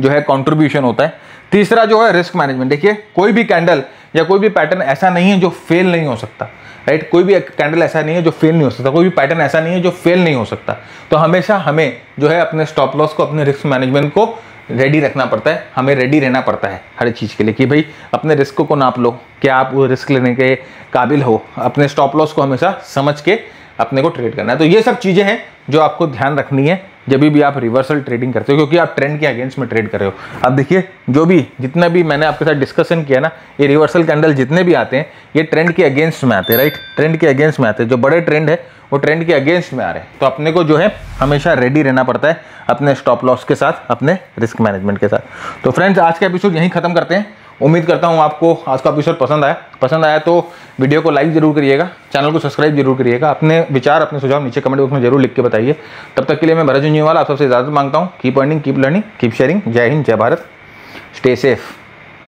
जो है कंट्रीब्यूशन होता है। तीसरा जो है रिस्क मैनेजमेंट। देखिए कोई भी कैंडल या कोई भी पैटर्न ऐसा नहीं है जो फेल नहीं हो सकता, राइट। कोई भी कैंडल ऐसा नहीं है जो फेल नहीं हो सकता, कोई भी पैटर्न ऐसा नहीं है जो फेल नहीं हो सकता। तो हमेशा हमें जो है अपने स्टॉप लॉस को, अपने रिस्क मैनेजमेंट को रेडी रखना पड़ता है। हमें रेडी रहना पड़ता है हर चीज़ के लिए कि भाई अपने रिस्क को नाप लो, क्या आप वो रिस्क लेने के काबिल हो। अपने स्टॉप लॉस को हमेशा समझ के अपने को ट्रेड करना है। तो ये सब चीज़ें हैं जो आपको ध्यान रखनी है जब भी आप रिवर्सल ट्रेडिंग करते हो, क्योंकि आप ट्रेंड के अगेंस्ट में ट्रेड कर रहे हो। अब देखिए जो भी जितना भी मैंने आपके साथ डिस्कशन किया ना, ये रिवर्सल कैंडल जितने भी आते हैं ये ट्रेंड के अगेंस्ट में आते हैं, राइट। ट्रेंड के अगेंस्ट में आते हैं। जो बड़े ट्रेंड है वो ट्रेंड के अगेंस्ट में आ रहे हैं। तो अपने को जो है हमेशा रेडी रहना पड़ता है अपने स्टॉप लॉस के साथ, अपने रिस्क मैनेजमेंट के साथ। तो फ्रेंड्स आज का एपिसोड यहीं खत्म करते हैं। उम्मीद करता हूँ आपको आज का एपिसोड पसंद आया तो वीडियो को लाइक जरूर करिएगा, चैनल को सब्सक्राइब जरूर करिएगा। अपने विचार, अपने सुझाव नीचे कमेंट बॉक्स में जरूर लिख के बताइए। तब तक के लिए मैं भरत झुंझुनवाला आप सबसे इजाजत मांगता हूँ। Keep earning, keep learning, keep sharing. जय हिंद, जय भारत, स्टे सेफ।